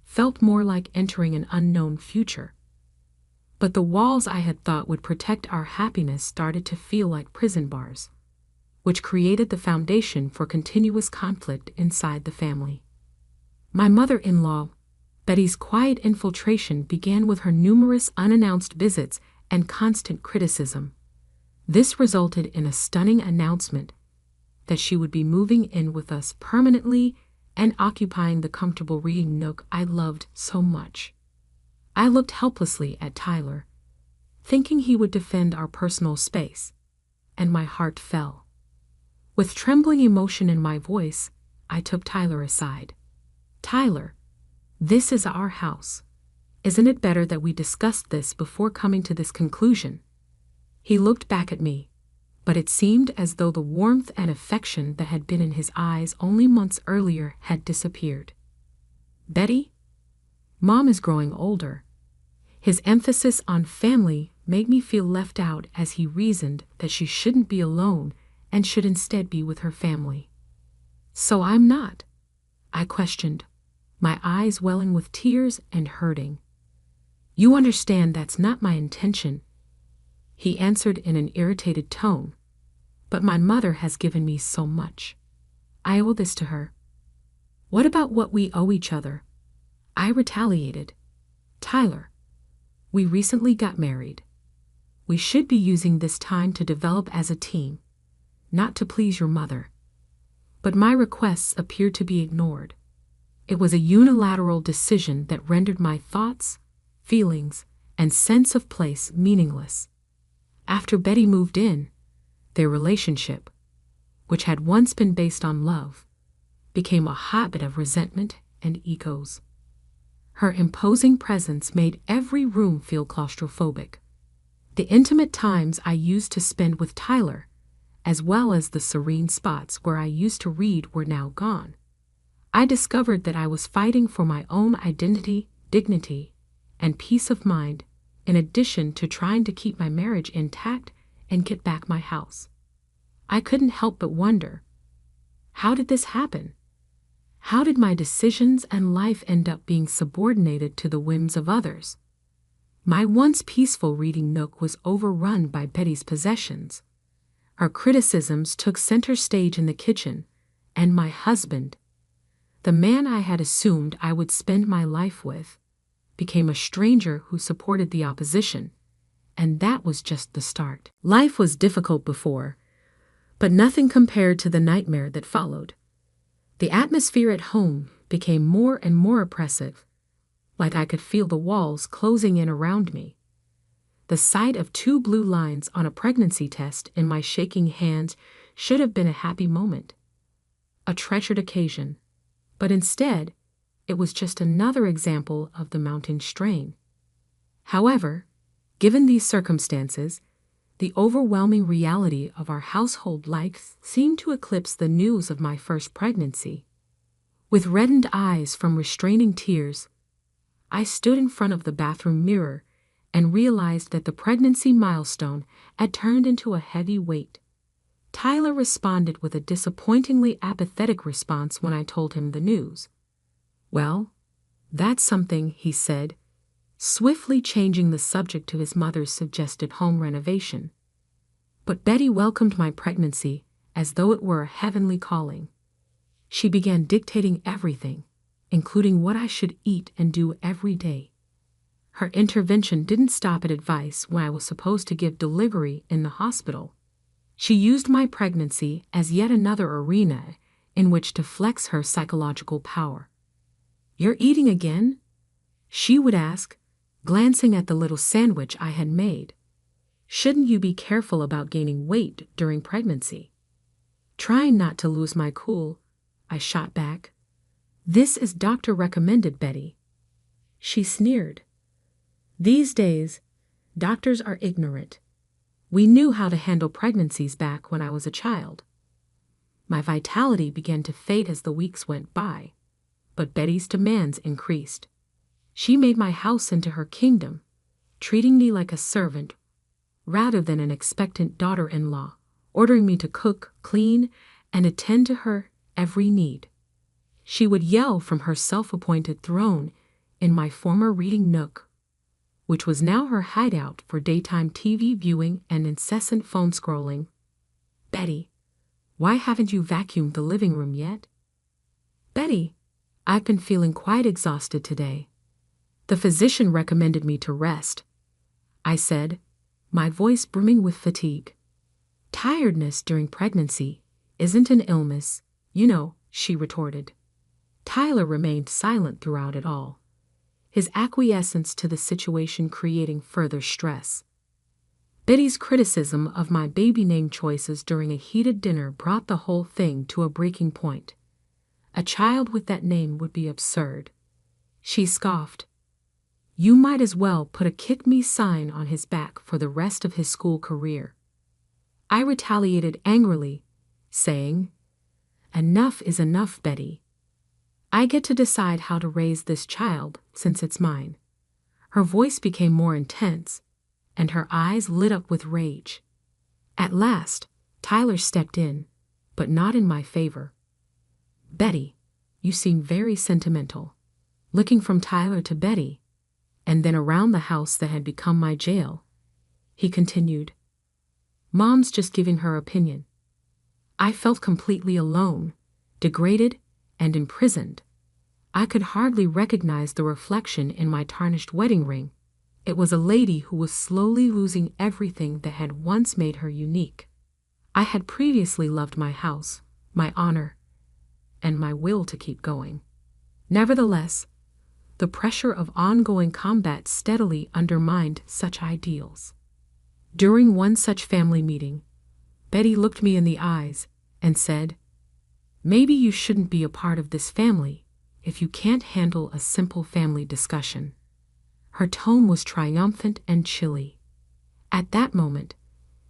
felt more like entering an unknown future. But the walls I had thought would protect our happiness started to feel like prison bars, which created the foundation for continuous conflict inside the family. My mother-in-law, Betty's quiet infiltration, began with her numerous unannounced visits and constant criticism. This resulted in a stunning announcement that she would be moving in with us permanently and occupying the comfortable reading nook I loved so much. I looked helplessly at Tyler, thinking he would defend our personal space, and my heart fell. With trembling emotion in my voice, I took Tyler aside. "Tyler, this is our house. Isn't it better that we discussed this before coming to this conclusion?" He looked back at me, but it seemed as though the warmth and affection that had been in his eyes only months earlier had disappeared. "Betty, Mom is growing older." His emphasis on family made me feel left out as he reasoned that she shouldn't be alone and should instead be with her family. "So I'm not?" I questioned, my eyes welling with tears and hurting. "You understand that's not my intention," he answered in an irritated tone. "But my mother has given me so much. I owe this to her." "What about what we owe each other?" I retaliated. "Tyler, we recently got married. We should be using this time to develop as a team, not to please your mother." But my requests appeared to be ignored. It was a unilateral decision that rendered my thoughts, feelings, and sense of place meaningless. After Betty moved in, their relationship, which had once been based on love, became a hotbed of resentment and egos. Her imposing presence made every room feel claustrophobic. The intimate times I used to spend with Tyler, as well as the serene spots where I used to read, were now gone. I discovered that I was fighting for my own identity, dignity, and peace of mind, in addition to trying to keep my marriage intact and get back my house. I couldn't help but wonder, how did this happen? How did my decisions and life end up being subordinated to the whims of others? My once peaceful reading nook was overrun by Betty's possessions. Her criticisms took center stage in the kitchen, and my husband, the man I had assumed I would spend my life with, became a stranger who supported the opposition, and that was just the start. Life was difficult before, but nothing compared to the nightmare that followed. The atmosphere at home became more and more oppressive, like I could feel the walls closing in around me. The sight of 2 blue lines on a pregnancy test in my shaking hands should have been a happy moment, a treasured occasion, but instead, it was just another example of the mounting strain. However, given these circumstances, the overwhelming reality of our household life seemed to eclipse the news of my first pregnancy. With reddened eyes from restraining tears, I stood in front of the bathroom mirror and realized that the pregnancy milestone had turned into a heavy weight. Tyler responded with a disappointingly apathetic response when I told him the news. "Well, that's something," he said, swiftly changing the subject to his mother's suggested home renovation. But Betty welcomed my pregnancy as though it were a heavenly calling. She began dictating everything, including what I should eat and do every day. Her intervention didn't stop at advice when I was supposed to give delivery in the hospital. She used my pregnancy as yet another arena in which to flex her psychological power. "You're eating again?" she would ask, glancing at the little sandwich I had made. "Shouldn't you be careful about gaining weight during pregnancy?" Trying not to lose my cool, I shot back. "This is doctor recommended, Betty." She sneered. "These days, doctors are ignorant. We knew how to handle pregnancies back when I was a child." My vitality began to fade as the weeks went by, but Betty's demands increased. She made my house into her kingdom, treating me like a servant rather than an expectant daughter-in-law, ordering me to cook, clean, and attend to her every need. She would yell from her self-appointed throne in my former reading nook, which was now her hideout for daytime TV viewing and incessant phone scrolling. "Betty, why haven't you vacuumed the living room yet?" "Betty, I've been feeling quite exhausted today. The physician recommended me to rest," I said, my voice brimming with fatigue. "Tiredness during pregnancy isn't an illness, you know," she retorted. Tyler remained silent throughout it all, his acquiescence to the situation creating further stress. Betty's criticism of my baby name choices during a heated dinner brought the whole thing to a breaking point. A child with that name would be absurd. She scoffed. "You might as well put a kick me sign on his back for the rest of his school career." I retaliated angrily, saying, "Enough is enough, Betty. I get to decide how to raise this child since it's mine." Her voice became more intense, and her eyes lit up with rage. At last, Tyler stepped in, but not in my favor. "Betty, you seem very sentimental." Looking from Tyler to Betty, and then around the house that had become my jail, he continued, "Mom's just giving her opinion." I felt completely alone, degraded, and imprisoned. I could hardly recognize the reflection in my tarnished wedding ring. It was a lady who was slowly losing everything that had once made her unique. I had previously loved my house, my honor, and my will to keep going. Nevertheless, the pressure of ongoing combat steadily undermined such ideals. During one such family meeting, Betty looked me in the eyes and said, "Maybe you shouldn't be a part of this family if you can't handle a simple family discussion." Her tone was triumphant and chilly. At that moment,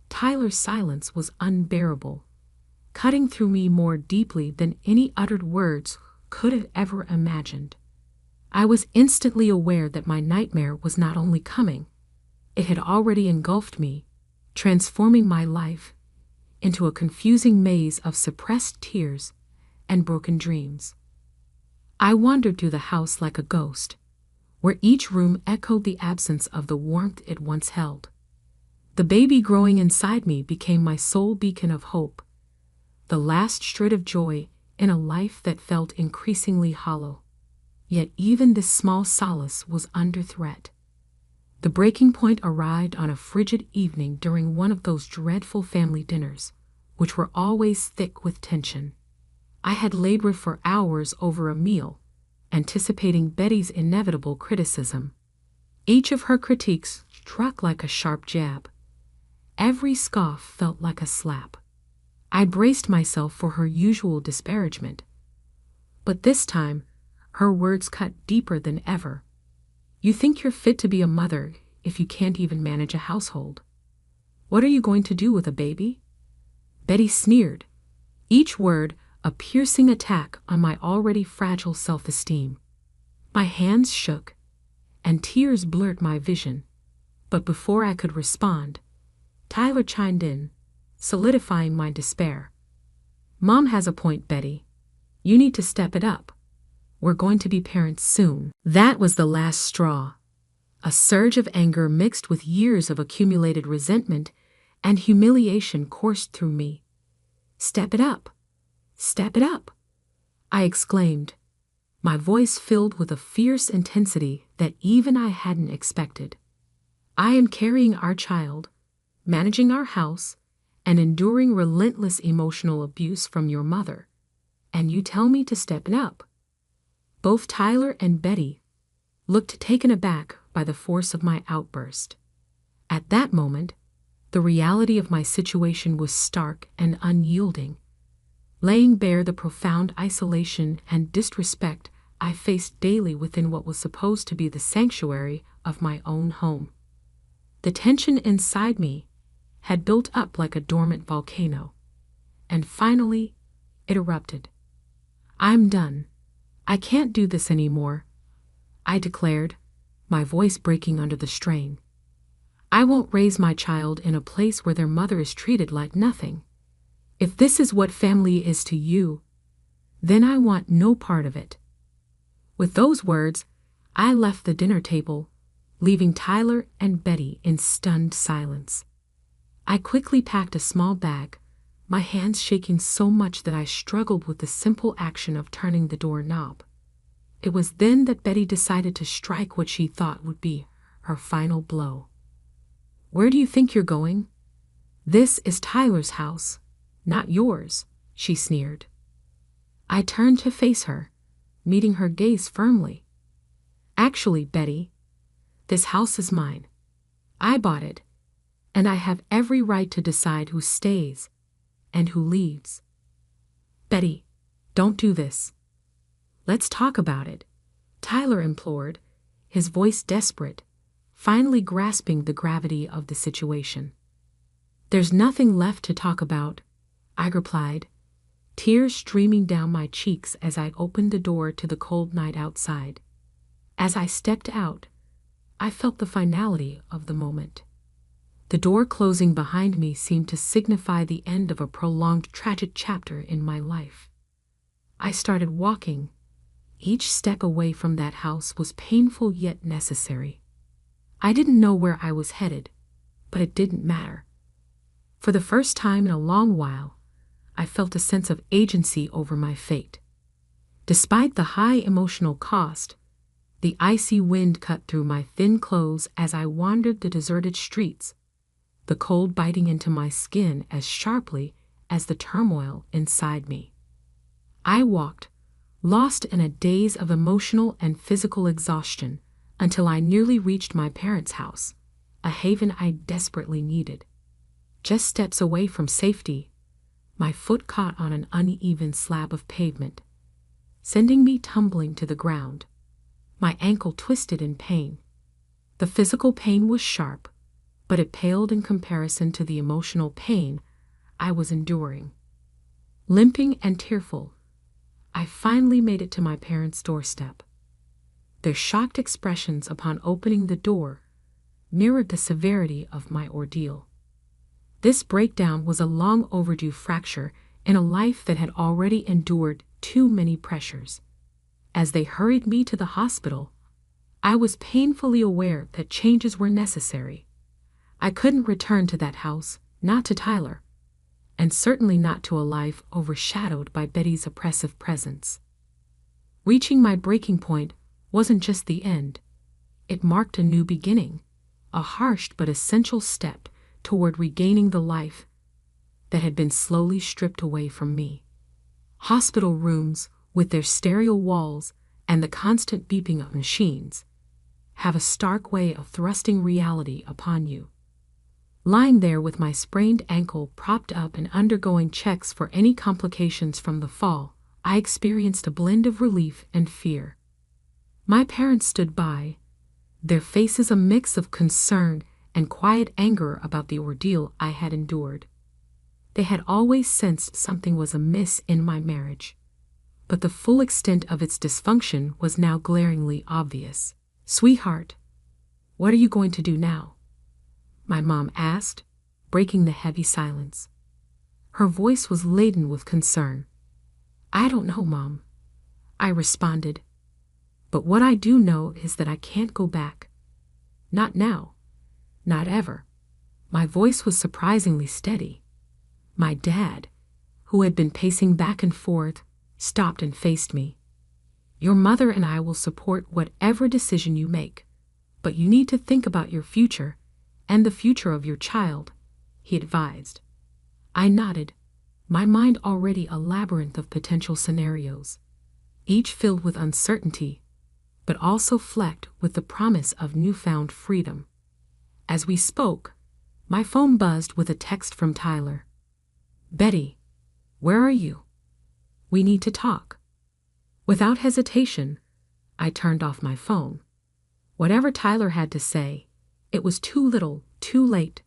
Tyler's silence was unbearable, cutting through me more deeply than any uttered words could have ever imagined. I was instantly aware that my nightmare was not only coming, it had already engulfed me, transforming my life into a confusing maze of suppressed tears and broken dreams. I wandered through the house like a ghost, where each room echoed the absence of the warmth it once held. The baby growing inside me became my sole beacon of hope, the last shred of joy in a life that felt increasingly hollow. Yet even this small solace was under threat. The breaking point arrived on a frigid evening during one of those dreadful family dinners, which were always thick with tension. I had labored for hours over a meal, anticipating Betty's inevitable criticism. Each of her critiques struck like a sharp jab. Every scoff felt like a slap. I braced myself for her usual disparagement, but this time her words cut deeper than ever. "You think you're fit to be a mother if you can't even manage a household. What are you going to do with a baby?" Betty sneered, each word a piercing attack on my already fragile self-esteem. My hands shook, and tears blurred my vision, but before I could respond, Tyler chimed in, solidifying my despair. "Mom has a point, Betty. You need to step it up. We're going to be parents soon." That was the last straw. A surge of anger mixed with years of accumulated resentment and humiliation coursed through me. "Step it up! Step it up!" I exclaimed, my voice filled with a fierce intensity that even I hadn't expected. "I am carrying our child, managing our house, and enduring relentless emotional abuse from your mother, and you tell me to step it up." Both Tyler and Betty looked taken aback by the force of my outburst. At that moment, the reality of my situation was stark and unyielding. laying bare the profound isolation and disrespect I faced daily within what was supposed to be the sanctuary of my own home. The tension inside me had built up like a dormant volcano, and finally it erupted. "I'm done. I can't do this anymore," I declared, my voice breaking under the strain. "I won't raise my child in a place where their mother is treated like nothing. If this is what family is to you, then I want no part of it." With those words, I left the dinner table, leaving Tyler and Betty in stunned silence. I quickly packed a small bag, my hands shaking so much that I struggled with the simple action of turning the doorknob. It was then that Betty decided to strike what she thought would be her final blow. "Where do you think you're going? This is Tyler's house, not yours," she sneered. I turned to face her, meeting her gaze firmly. "Actually, Betty, this house is mine. I bought it, and I have every right to decide who stays and who leaves." "Betty, don't do this. Let's talk about it," Tyler implored, his voice desperate, finally grasping the gravity of the situation. "There's nothing left to talk about," I replied, tears streaming down my cheeks as I opened the door to the cold night outside. As I stepped out, I felt the finality of the moment. The door closing behind me seemed to signify the end of a prolonged tragic chapter in my life. I started walking. Each step away from that house was painful yet necessary. I didn't know where I was headed, but it didn't matter. For the first time in a long while, I felt a sense of agency over my fate. Despite the high emotional cost, the icy wind cut through my thin clothes as I wandered the deserted streets, the cold biting into my skin as sharply as the turmoil inside me. I walked, lost in a daze of emotional and physical exhaustion, until I nearly reached my parents' house, a haven I desperately needed. Just steps away from safety, my foot caught on an uneven slab of pavement, sending me tumbling to the ground. My ankle twisted in pain. The physical pain was sharp, but it paled in comparison to the emotional pain I was enduring. Limping and tearful, I finally made it to my parents' doorstep. Their shocked expressions upon opening the door mirrored the severity of my ordeal. This breakdown was a long overdue fracture in a life that had already endured too many pressures. As they hurried me to the hospital, I was painfully aware that changes were necessary. I couldn't return to that house, not to Tyler, and certainly not to a life overshadowed by Betty's oppressive presence. Reaching my breaking point wasn't just the end. It marked a new beginning, a harsh but essential step toward regaining the life that had been slowly stripped away from me. Hospital rooms, with their sterile walls and the constant beeping of machines, have a stark way of thrusting reality upon you. Lying there with my sprained ankle propped up and undergoing checks for any complications from the fall, I experienced a blend of relief and fear. My parents stood by, their faces a mix of concern and quiet anger about the ordeal I had endured. They had always sensed something was amiss in my marriage, but the full extent of its dysfunction was now glaringly obvious. "Sweetheart, what are you going to do now?" my mom asked, breaking the heavy silence. Her voice was laden with concern. "I don't know, Mom," I responded. "But what I do know is that I can't go back. Not now. Not ever." My voice was surprisingly steady. My dad, who had been pacing back and forth, stopped and faced me. "Your mother and I will support whatever decision you make, but you need to think about your future and the future of your child," he advised. I nodded, my mind already a labyrinth of potential scenarios, each filled with uncertainty, but also flecked with the promise of newfound freedom. As we spoke, my phone buzzed with a text from Tyler. "Betty, where are you? We need to talk. Without hesitation, I turned off my phone. Whatever Tyler had to say, it was too little, too late.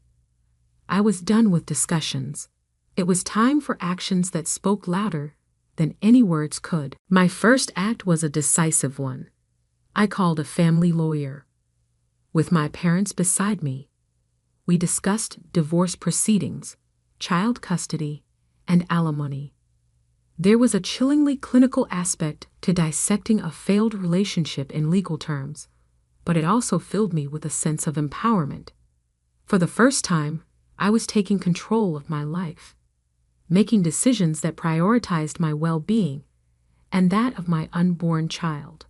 I was done with discussions. It was time for actions that spoke louder than any words could. My first act was a decisive one. I called a family lawyer. With my parents beside me, we discussed divorce proceedings, child custody, and alimony. There was a chillingly clinical aspect to dissecting a failed relationship in legal terms, but it also filled me with a sense of empowerment. For the first time, I was taking control of my life, making decisions that prioritized my well-being and that of my unborn child.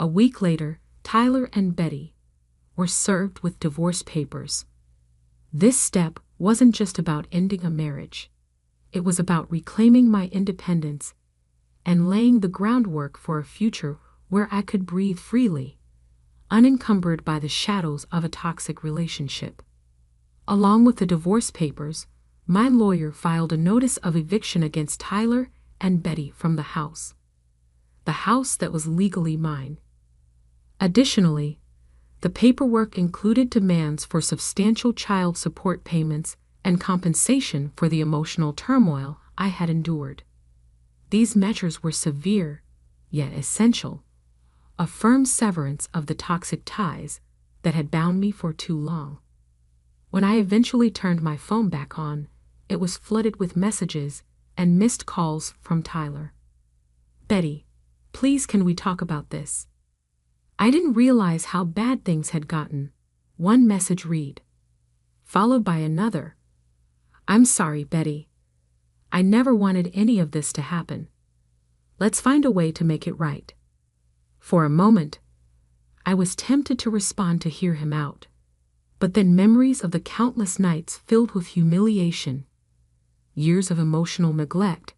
A week later, Tyler and Betty were served with divorce papers. This step wasn't just about ending a marriage. It was about reclaiming my independence and laying the groundwork for a future where I could breathe freely, unencumbered by the shadows of a toxic relationship. Along with the divorce papers, my lawyer filed a notice of eviction against Tyler and Betty from the house that was legally mine. Additionally, the paperwork included demands for substantial child support payments and compensation for the emotional turmoil I had endured. These measures were severe, yet essential, a firm severance of the toxic ties that had bound me for too long. When I eventually turned my phone back on, it was flooded with messages and missed calls from Tyler. "Betty, please can we talk about this?" I didn't realize how bad things had gotten. One message read, followed by another. "I'm sorry, Betty. I never wanted any of this to happen. Let's find a way to make it right." For a moment, I was tempted to respond to hear him out, but then memories of the countless nights filled with humiliation, years of emotional neglect,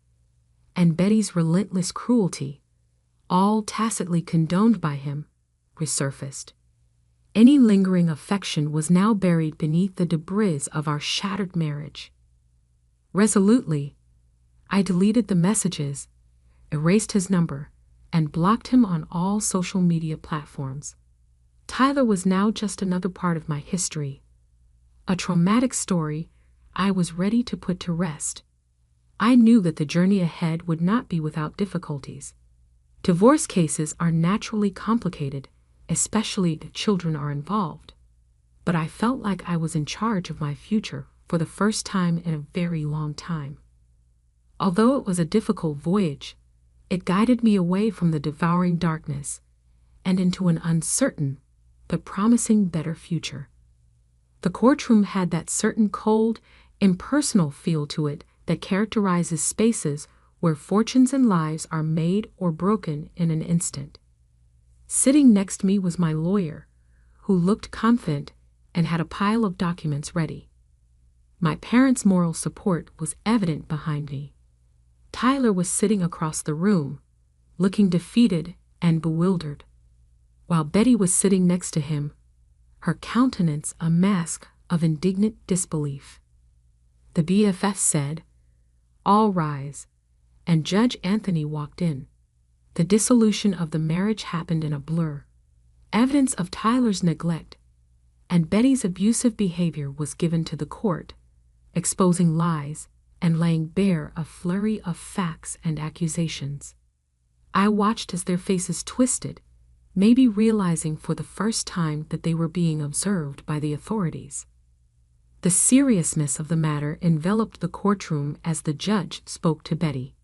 and Betty's relentless cruelty, all tacitly condoned by him, resurfaced. Any lingering affection was now buried beneath the debris of our shattered marriage. Resolutely, I deleted the messages, erased his number, and blocked him on all social media platforms. Tyler was now just another part of my history, a traumatic story I was ready to put to rest. I knew that the journey ahead would not be without difficulties. Divorce cases are naturally complicated, especially if children are involved. But I felt like I was in charge of my future for the first time in a very long time. Although it was a difficult voyage, it guided me away from the devouring darkness and into an uncertain but promising better future. The courtroom had that certain cold, impersonal feel to it that characterizes spaces where fortunes and lives are made or broken in an instant. Sitting next to me was my lawyer, who looked confident and had a pile of documents ready. My parents' moral support was evident behind me. Tyler was sitting across the room, looking defeated and bewildered, while Betty was sitting next to him, her countenance a mask of indignant disbelief. The BFF said, "All rise," and Judge Anthony walked in. The dissolution of the marriage happened in a blur. Evidence of Tyler's neglect and Betty's abusive behavior was given to the court, exposing lies and laying bare a flurry of facts and accusations. I watched as their faces twisted, maybe realizing for the first time that they were being observed by the authorities. The seriousness of the matter enveloped the courtroom as the judge spoke to Betty.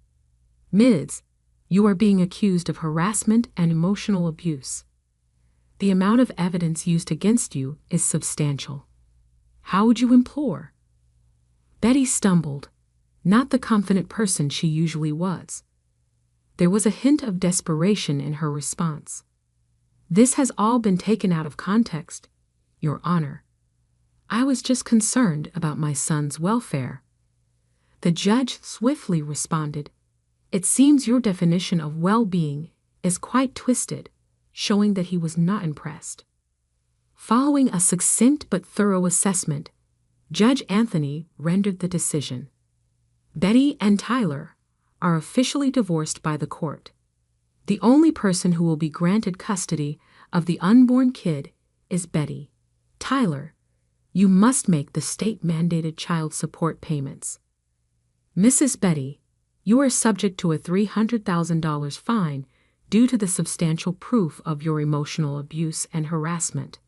"Ms., you are being accused of harassment and emotional abuse. The amount of evidence used against you is substantial. How would you implore?" Betty stumbled, not the confident person she usually was. There was a hint of desperation in her response. "This has all been taken out of context, Your Honor. I was just concerned about my son's welfare." The judge swiftly responded, "It seems your definition of well-being is quite twisted, showing that he was not impressed." Following a succinct but thorough assessment, Judge Anthony rendered the decision. "Betty and Tyler are officially divorced by the court. The only person who will be granted custody of the unborn kid is Betty. Tyler, you must make the state-mandated child support payments. Mrs. Betty, you are subject to a $300,000 fine due to the substantial proof of your emotional abuse and harassment.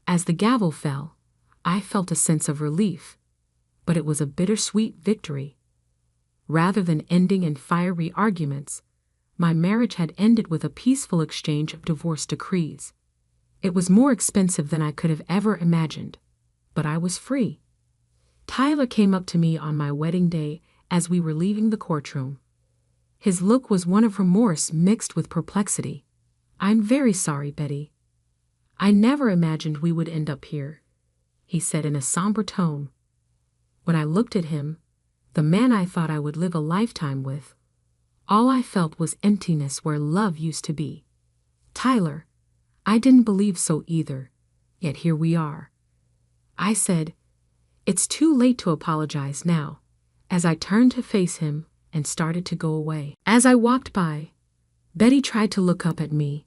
As the gavel fell, I felt a sense of relief, but it was a bittersweet victory. Rather than ending in fiery arguments, my marriage had ended with a peaceful exchange of divorce decrees. It was more expensive than I could have ever imagined, but I was free. Tyler came up to me on my wedding day as we were leaving the courtroom. His look was one of remorse mixed with perplexity. "I'm very sorry, Betty. I never imagined we would end up here," he said in a somber tone. When I looked at him, the man I thought I would live a lifetime with, all I felt was emptiness where love used to be. "Tyler, I didn't believe so either, yet here we are," I said. "It's too late to apologize now," as I turned to face him and started to go away. As I walked by, Betty tried to look up at me,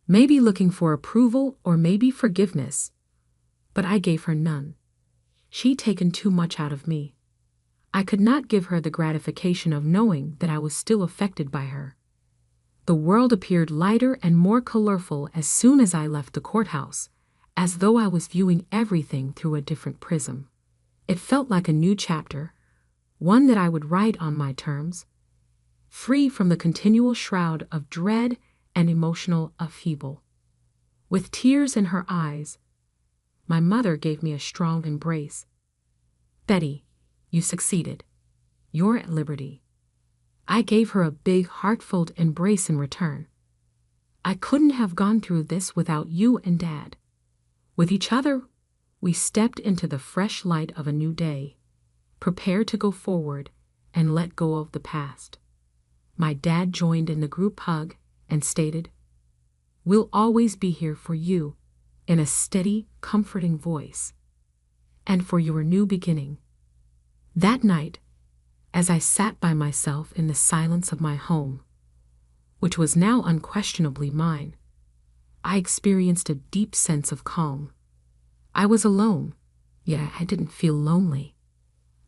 maybe looking for approval or maybe forgiveness, but I gave her none. She'd taken too much out of me. I could not give her the gratification of knowing that I was still affected by her. The world appeared lighter and more colorful as soon as I left the courthouse, as though I was viewing everything through a different prism. It felt like a new chapter, one that I would write on my terms, free from the continual shroud of dread and emotional upheaval. With tears in her eyes, my mother gave me a strong embrace. "Betty, you succeeded. You're at liberty." I gave her a big, heartfelt embrace in return. "I couldn't have gone through this without you and Dad." With each other, we stepped into the fresh light of a new day, prepared to go forward and let go of the past. My dad joined in the group hug and stated, "We'll always be here for you," in a steady, comforting voice, "and for your new beginning." That night, as I sat by myself in the silence of my home, which was now unquestionably mine, I experienced a deep sense of calm. I was alone, yet I didn't feel lonely.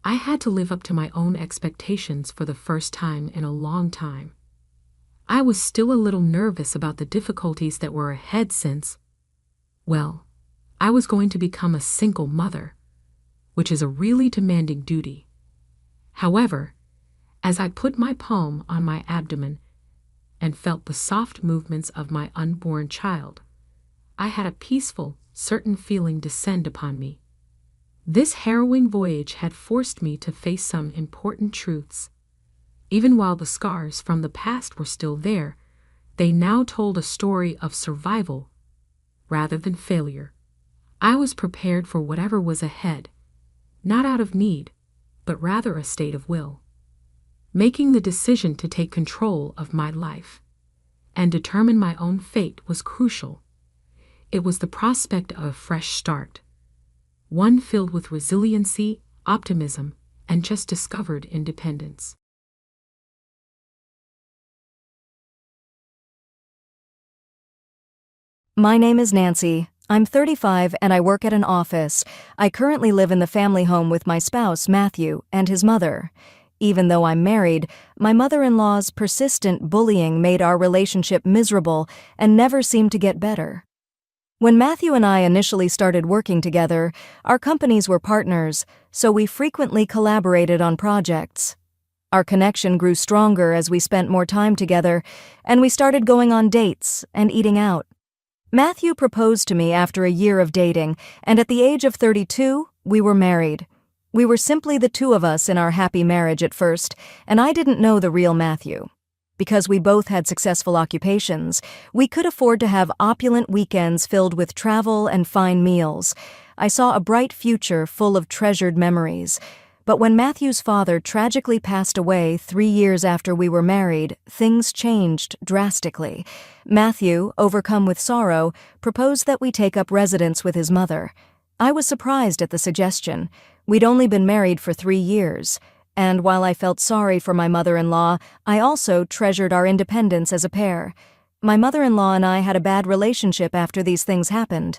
I had to live up to my own expectations for the first time in a long time. I was still a little nervous about the difficulties that were ahead since, well, I was going to become a single mother, which is a really demanding duty. However, as I put my palm on my abdomen and felt the soft movements of my unborn child, I had a peaceful, certain feeling descend upon me. This harrowing voyage had forced me to face some important truths. Even while the scars from the past were still there, they now told a story of survival rather than failure. I was prepared for whatever was ahead, not out of need, but rather a state of will. Making the decision to take control of my life and determine my own fate was crucial. It was the prospect of a fresh start, one filled with resiliency, optimism, and just discovered independence. My name is Nancy. I'm 35 and I work at an office. I currently live in the family home with my spouse, Matthew, and his mother. Even though I'm married, my mother-in-law's persistent bullying made our relationship miserable and never seemed to get better. When Matthew and I initially started working together, our companies were partners, so we frequently collaborated on projects. Our connection grew stronger as we spent more time together, and we started going on dates and eating out. Matthew proposed to me after a year of dating, and at the age of 32, we were married. We were simply the two of us in our happy marriage at first, and I didn't know the real Matthew. Because we both had successful occupations, we could afford to have opulent weekends filled with travel and fine meals. I saw a bright future full of treasured memories. But when Matthew's father tragically passed away 3 years after we were married, things changed drastically. Matthew, overcome with sorrow, proposed that we take up residence with his mother. I was surprised at the suggestion. We'd only been married for 3 years. and while I felt sorry for my mother-in-law, I also treasured our independence as a pair. My mother-in-law and I had a bad relationship after these things happened.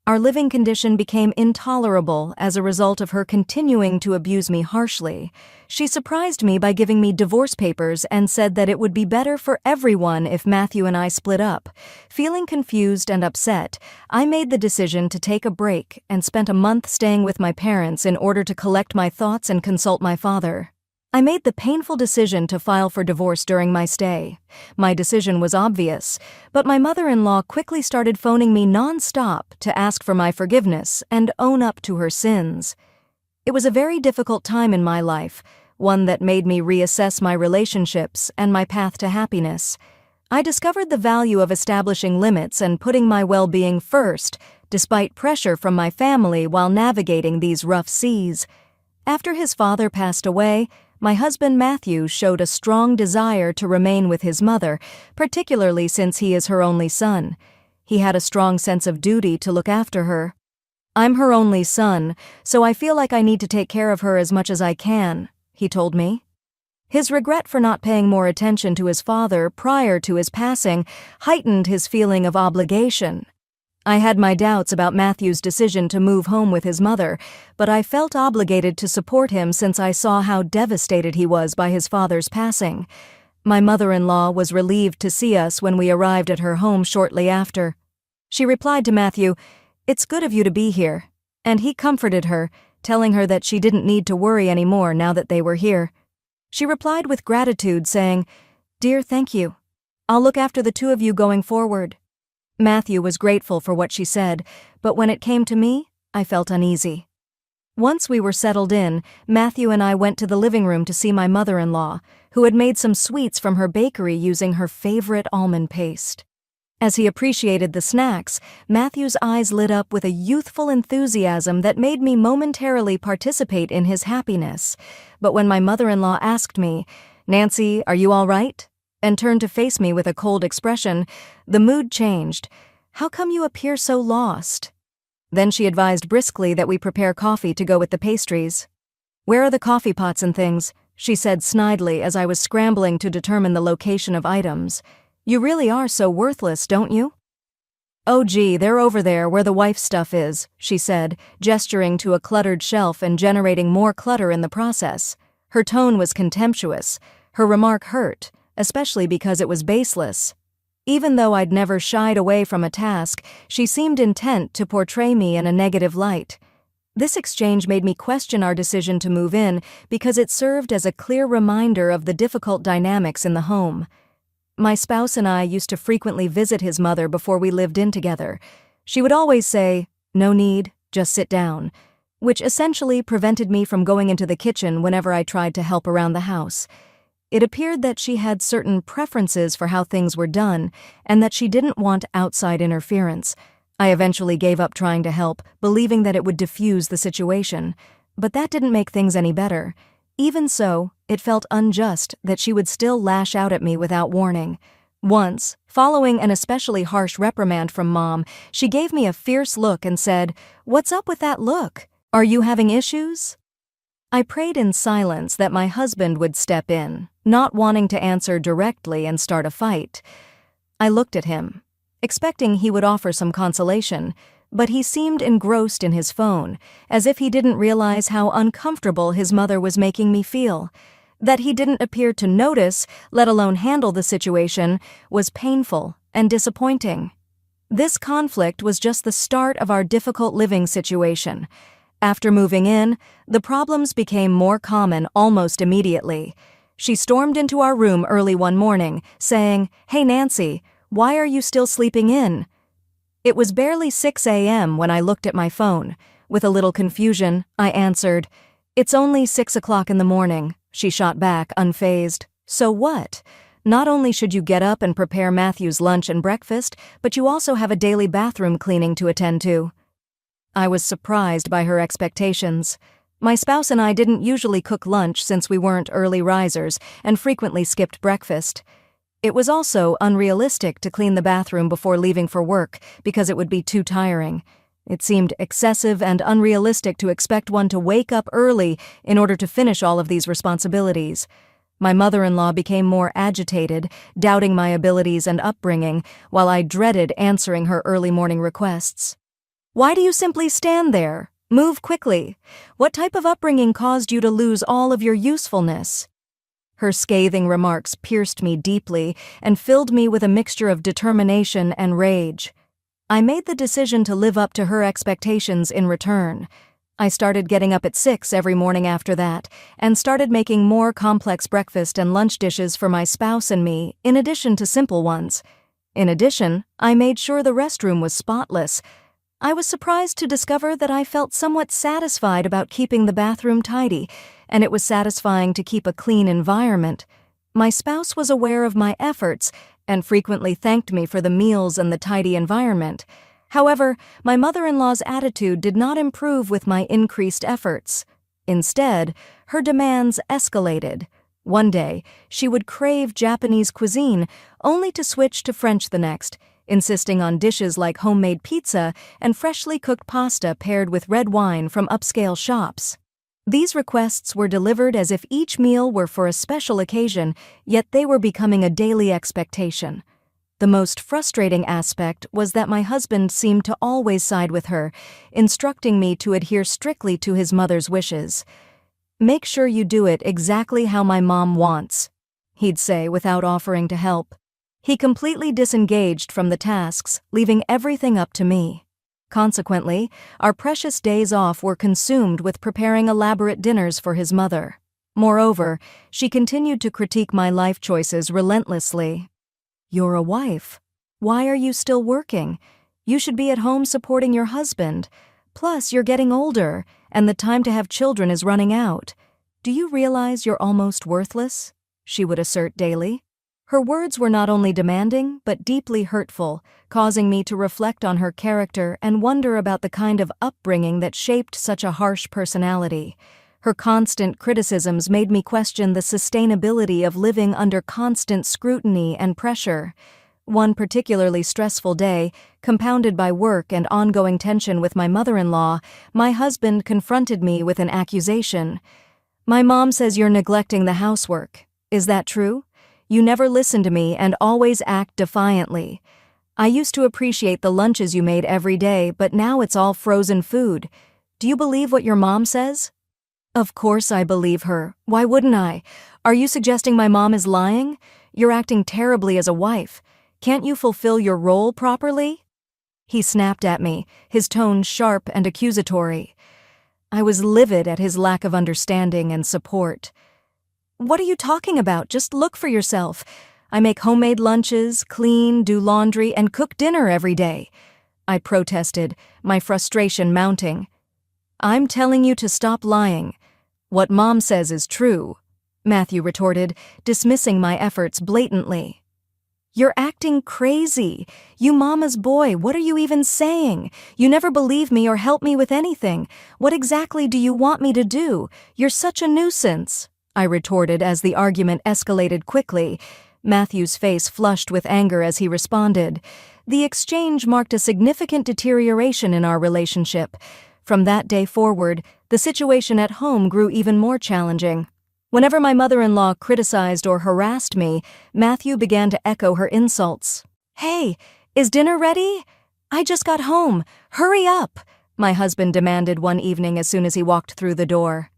Our living condition became intolerable as a result of her continuing to abuse me harshly. She surprised me by giving me divorce papers and said that it would be better for everyone if Matthew and I split up. Feeling confused and upset, I made the decision to take a break and spent a month staying with my parents in order to collect my thoughts and consult my father. I made the painful decision to file for divorce during my stay. My decision was obvious, but my mother-in-law quickly started phoning me non-stop to ask for my forgiveness and own up to her sins. It was a very difficult time in my life, one that made me reassess my relationships and my path to happiness. I discovered the value of establishing limits and putting my well-being first, despite pressure from my family while navigating these rough seas. After his father passed away, my husband Matthew showed a strong desire to remain with his mother, particularly since he is her only son. He had a strong sense of duty to look after her. "I'm her only son, so I feel like I need to take care of her as much as I can," he told me. His regret for not paying more attention to his father prior to his passing heightened his feeling of obligation. I had my doubts about Matthew's decision to move home with his mother, but I felt obligated to support him since I saw how devastated he was by his father's passing. My mother-in-law was relieved to see us when we arrived at her home shortly after. She replied to Matthew, "It's good of you to be here," and he comforted her, telling her that she didn't need to worry anymore now that they were here. She replied with gratitude, saying, "Dear, thank you. I'll look after the two of you going forward." Matthew was grateful for what she said, but when it came to me, I felt uneasy. Once we were settled in, Matthew and I went to the living room to see my mother-in-law, who had made some sweets from her bakery using her favorite almond paste. As he appreciated the snacks, Matthew's eyes lit up with a youthful enthusiasm that made me momentarily participate in his happiness. But when my mother-in-law asked me, "Nancy, are you all right?" and turned to face me with a cold expression, the mood changed. "How come you appear so lost?" Then she advised briskly that we prepare coffee to go with the pastries. "Where are the coffee pots and things?" she said snidely as I was scrambling to determine the location of items. "You really are so worthless, don't you?" "Oh gee, they're over there where the wife's stuff is," she said, gesturing to a cluttered shelf and generating more clutter in the process. Her tone was contemptuous. Her remark hurt, especially because it was baseless. Even though I'd never shied away from a task, she seemed intent to portray me in a negative light. This exchange made me question our decision to move in because it served as a clear reminder of the difficult dynamics in the home. My spouse and I used to frequently visit his mother before we lived in together. She would always say, "No need, just sit down," which essentially prevented me from going into the kitchen whenever I tried to help around the house. It appeared that she had certain preferences for how things were done, and that she didn't want outside interference. I eventually gave up trying to help, believing that it would diffuse the situation. But that didn't make things any better. Even so, it felt unjust that she would still lash out at me without warning. Once, following an especially harsh reprimand from Mom, she gave me a fierce look and said, "What's up with that look? Are you having issues?" I prayed in silence that my husband would step in, not wanting to answer directly and start a fight. I looked at him, expecting he would offer some consolation, but he seemed engrossed in his phone, as if he didn't realize how uncomfortable his mother was making me feel. That he didn't appear to notice, let alone handle the situation, was painful and disappointing. This conflict was just the start of our difficult living situation. After moving in, the problems became more common almost immediately. She stormed into our room early one morning, saying, "Hey Nancy, why are you still sleeping in?" It was barely 6 a.m. when I looked at my phone. With a little confusion, I answered, "It's only 6 o'clock in the morning," she shot back, unfazed. "So what? Not only should you get up and prepare Matthew's lunch and breakfast, but you also have a daily bathroom cleaning to attend to." I was surprised by her expectations. My spouse and I didn't usually cook lunch since we weren't early risers and frequently skipped breakfast. It was also unrealistic to clean the bathroom before leaving for work because it would be too tiring. It seemed excessive and unrealistic to expect one to wake up early in order to finish all of these responsibilities. My mother-in-law became more agitated, doubting my abilities and upbringing, while I dreaded answering her early morning requests. "Why do you simply stand there? Move quickly. What type of upbringing caused you to lose all of your usefulness?" Her scathing remarks pierced me deeply and filled me with a mixture of determination and rage. I made the decision to live up to her expectations in return. I started getting up at 6 every morning after that, and started making more complex breakfast and lunch dishes for my spouse and me, in addition to simple ones. In addition, I made sure the restroom was spotless. I was surprised to discover that I felt somewhat satisfied about keeping the bathroom tidy, and it was satisfying to keep a clean environment. My spouse was aware of my efforts and frequently thanked me for the meals and the tidy environment. However, my mother-in-law's attitude did not improve with my increased efforts. Instead, her demands escalated. One day, she would crave Japanese cuisine, only to switch to French the next, insisting on dishes like homemade pizza and freshly cooked pasta paired with red wine from upscale shops. These requests were delivered as if each meal were for a special occasion, yet they were becoming a daily expectation. The most frustrating aspect was that my husband seemed to always side with her, instructing me to adhere strictly to his mother's wishes. "Make sure you do it exactly how my mom wants," he'd say without offering to help. He completely disengaged from the tasks, leaving everything up to me. Consequently, our precious days off were consumed with preparing elaborate dinners for his mother. Moreover, she continued to critique my life choices relentlessly. "You're a wife. Why are you still working? You should be at home supporting your husband. Plus, you're getting older, and the time to have children is running out. Do you realize you're almost worthless?" she would assert daily. Her words were not only demanding, but deeply hurtful, causing me to reflect on her character and wonder about the kind of upbringing that shaped such a harsh personality. Her constant criticisms made me question the sustainability of living under constant scrutiny and pressure. One particularly stressful day, compounded by work and ongoing tension with my mother-in-law, my husband confronted me with an accusation. "My mom says you're neglecting the housework. Is that true? You never listen to me and always act defiantly. I used to appreciate the lunches you made every day, but now it's all frozen food. Do you believe what your mom says?" Of course I believe her. Why wouldn't I? Are you suggesting my mom is lying? You're acting terribly as a wife. Can't you fulfill your role properly? He snapped at me, his tone sharp and accusatory. I was livid at his lack of understanding and support. "What are you talking about? Just look for yourself. I make homemade lunches, clean, do laundry, and cook dinner every day," I protested, my frustration mounting. "I'm telling you to stop lying. What Mom says is true," Matthew retorted, dismissing my efforts blatantly. "You're acting crazy. You mama's boy, what are you even saying? You never believe me or help me with anything. What exactly do you want me to do? You're such a nuisance," I retorted as the argument escalated quickly. Matthew's face flushed with anger as he responded. The exchange marked a significant deterioration in our relationship. From that day forward, the situation at home grew even more challenging. Whenever my mother-in-law criticized or harassed me, Matthew began to echo her insults. "Hey, is dinner ready? I just got home. Hurry up," my husband demanded one evening as soon as he walked through the door.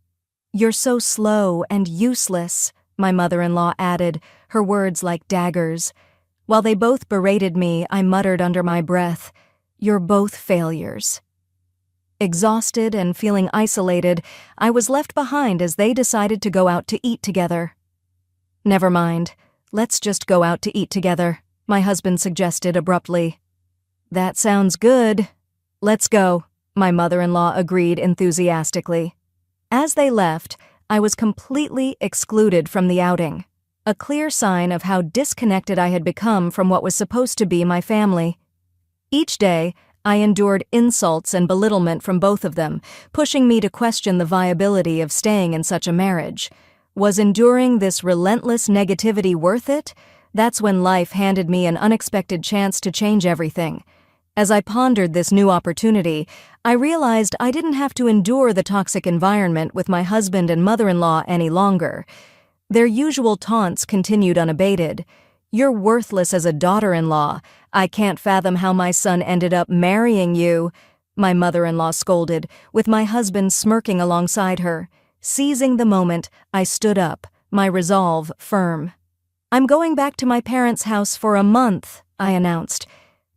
"You're so slow and useless," my mother-in-law added, her words like daggers. While they both berated me, I muttered under my breath, "You're both failures." Exhausted and feeling isolated, I was left behind as they decided to go out to eat together. "Never mind. Let's just go out to eat together," my husband suggested abruptly. "That sounds good. Let's go," my mother-in-law agreed enthusiastically. As they left, I was completely excluded from the outing, a clear sign of how disconnected I had become from what was supposed to be my family. Each day, I endured insults and belittlement from both of them, pushing me to question the viability of staying in such a marriage. Was enduring this relentless negativity worth it? That's when life handed me an unexpected chance to change everything. As I pondered this new opportunity, I realized I didn't have to endure the toxic environment with my husband and mother-in-law any longer. Their usual taunts continued unabated. "You're worthless as a daughter-in-law. I can't fathom how my son ended up marrying you," my mother-in-law scolded, with my husband smirking alongside her. Seizing the moment, I stood up, my resolve firm. "I'm going back to my parents' house for a month," I announced.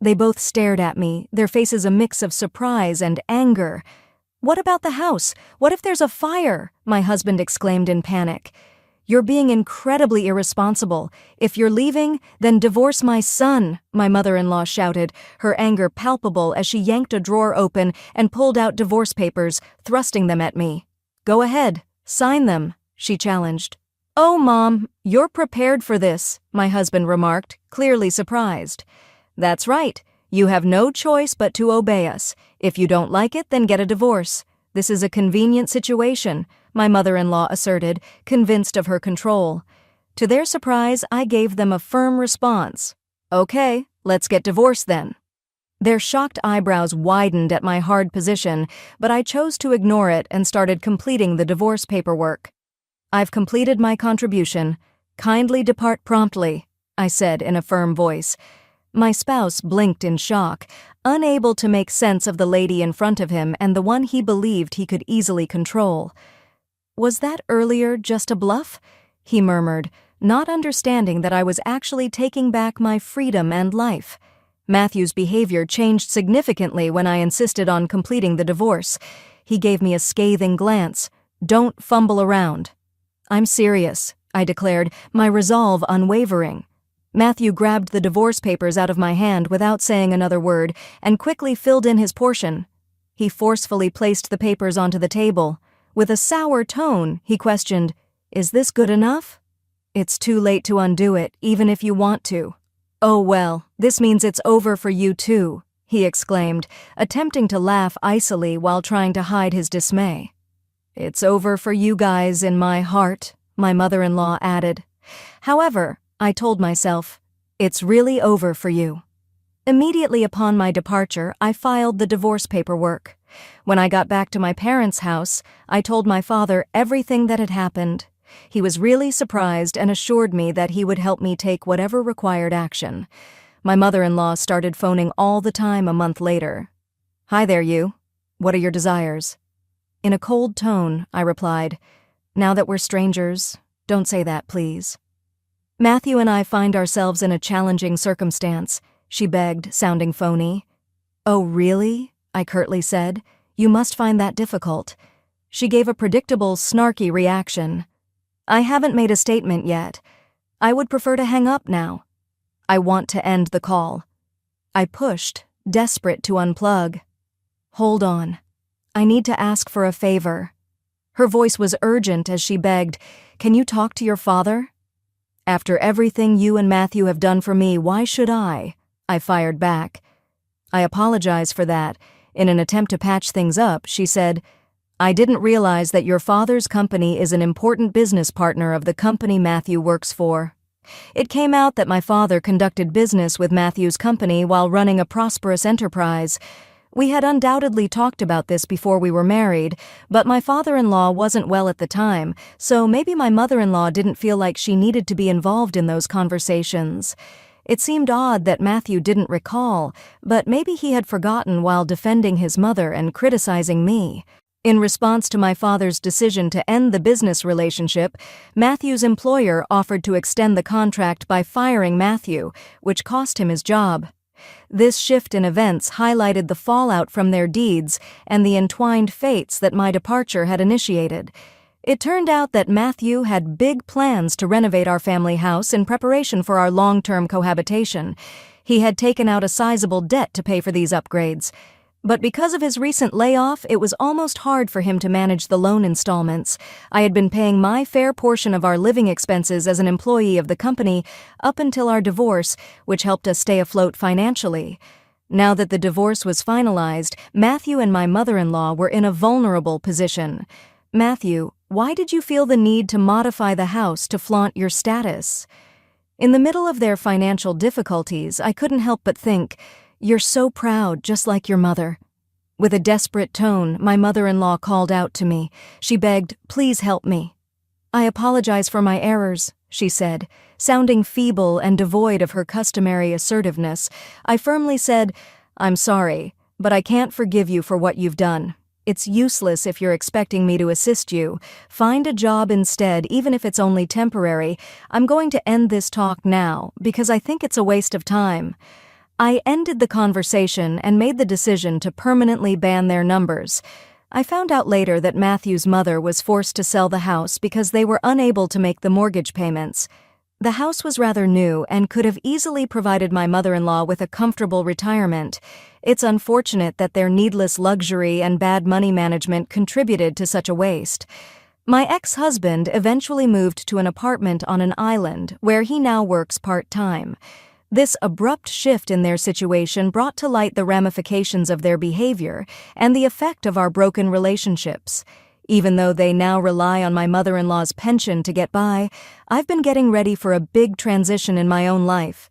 They both stared at me, their faces a mix of surprise and anger. "What about the house? What if there's a fire?" my husband exclaimed in panic. "You're being incredibly irresponsible. If you're leaving, then divorce my son," my mother-in-law shouted, her anger palpable as she yanked a drawer open and pulled out divorce papers, thrusting them at me. "Go ahead, sign them," she challenged. "Oh, Mom, you're prepared for this," my husband remarked, clearly surprised. "That's right. You have no choice but to obey us. If you don't like it, then get a divorce. This is a convenient situation," my mother-in-law asserted, convinced of her control. To their surprise, I gave them a firm response. "Okay, let's get divorced then." Their shocked eyebrows widened at my hard position, but I chose to ignore it and started completing the divorce paperwork. "I've completed my contribution. Kindly depart promptly," I said in a firm voice. My spouse blinked in shock, unable to make sense of the lady in front of him and the one he believed he could easily control. "Was that earlier just a bluff?" he murmured, not understanding that I was actually taking back my freedom and life. Matthew's behavior changed significantly when I insisted on completing the divorce. He gave me a scathing glance. "Don't fumble around." "I'm serious," I declared, my resolve unwavering. Matthew grabbed the divorce papers out of my hand without saying another word and quickly filled in his portion. He forcefully placed the papers onto the table. With a sour tone, he questioned, "Is this good enough?" "It's too late to undo it, even if you want to." "Oh well, this means it's over for you too," he exclaimed, attempting to laugh icily while trying to hide his dismay. "It's over for you guys in my heart," my mother-in-law added. However, I told myself, it's really over for you. Immediately upon my departure, I filed the divorce paperwork. When I got back to my parents' house, I told my father everything that had happened. He was really surprised and assured me that he would help me take whatever required action. My mother-in-law started phoning all the time a month later. "Hi there, you. What are your desires?" In a cold tone, I replied, "Now that we're strangers, don't say that, please." "Matthew and I find ourselves in a challenging circumstance," she begged, sounding phony. "Oh, really?" I curtly said. "You must find that difficult." She gave a predictable, snarky reaction. "I haven't made a statement yet. I would prefer to hang up now. I want to end the call." I pushed, desperate to unplug. "Hold on. I need to ask for a favor." Her voice was urgent as she begged, "Can you talk to your father?" "After everything you and Matthew have done for me, why should I?" I fired back. "I apologize for that." In an attempt to patch things up, she said, "I didn't realize that your father's company is an important business partner of the company Matthew works for." It came out that my father conducted business with Matthew's company while running a prosperous enterprise. We had undoubtedly talked about this before we were married, but my father-in-law wasn't well at the time, so maybe my mother-in-law didn't feel like she needed to be involved in those conversations. It seemed odd that Matthew didn't recall, but maybe he had forgotten while defending his mother and criticizing me. In response to my father's decision to end the business relationship, Matthew's employer offered to extend the contract by firing Matthew, which cost him his job. This shift in events highlighted the fallout from their deeds and the entwined fates that my departure had initiated. It turned out that Matthew had big plans to renovate our family house in preparation for our long-term cohabitation. He had taken out a sizable debt to pay for these upgrades. But because of his recent layoff, it was almost hard for him to manage the loan installments. I had been paying my fair portion of our living expenses as an employee of the company up until our divorce, which helped us stay afloat financially. Now that the divorce was finalized, Matthew and my mother-in-law were in a vulnerable position. "Matthew, why did you feel the need to modify the house to flaunt your status?" In the middle of their financial difficulties, I couldn't help but think, You're so proud, just like your mother." With a desperate tone, my mother-in-law called out to me. She begged, "Please help me." "I apologize for my errors," she said. Sounding feeble and devoid of her customary assertiveness, I firmly said, "I'm sorry, but I can't forgive you for what you've done. It's useless if you're expecting me to assist you. Find a job instead, even if it's only temporary. I'm going to end this talk now because I think it's a waste of time." I ended the conversation and made the decision to permanently ban their numbers. I found out later that Matthew's mother was forced to sell the house because they were unable to make the mortgage payments. The house was rather new and could have easily provided my mother-in-law with a comfortable retirement. It's unfortunate that their needless luxury and bad money management contributed to such a waste. My ex-husband eventually moved to an apartment on an island where he now works part-time. This abrupt shift in their situation brought to light the ramifications of their behavior and the effect of our broken relationships. Even though they now rely on my mother-in-law's pension to get by, I've been getting ready for a big transition in my own life.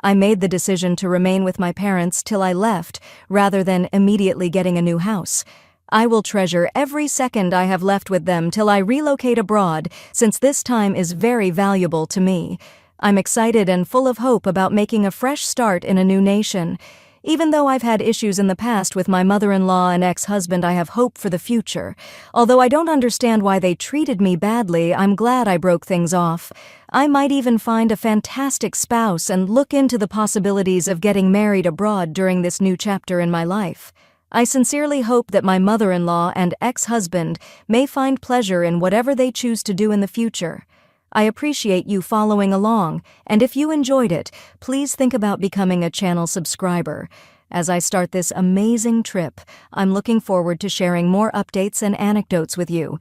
I made the decision to remain with my parents till I left, rather than immediately getting a new house. I will treasure every second I have left with them till I relocate abroad, since this time is very valuable to me. I'm excited and full of hope about making a fresh start in a new nation. Even though I've had issues in the past with my mother-in-law and ex-husband, I have hope for the future. Although I don't understand why they treated me badly, I'm glad I broke things off. I might even find a fantastic spouse and look into the possibilities of getting married abroad during this new chapter in my life. I sincerely hope that my mother-in-law and ex-husband may find pleasure in whatever they choose to do in the future. I appreciate you following along, and if you enjoyed it, please think about becoming a channel subscriber. As I start this amazing trip, I'm looking forward to sharing more updates and anecdotes with you.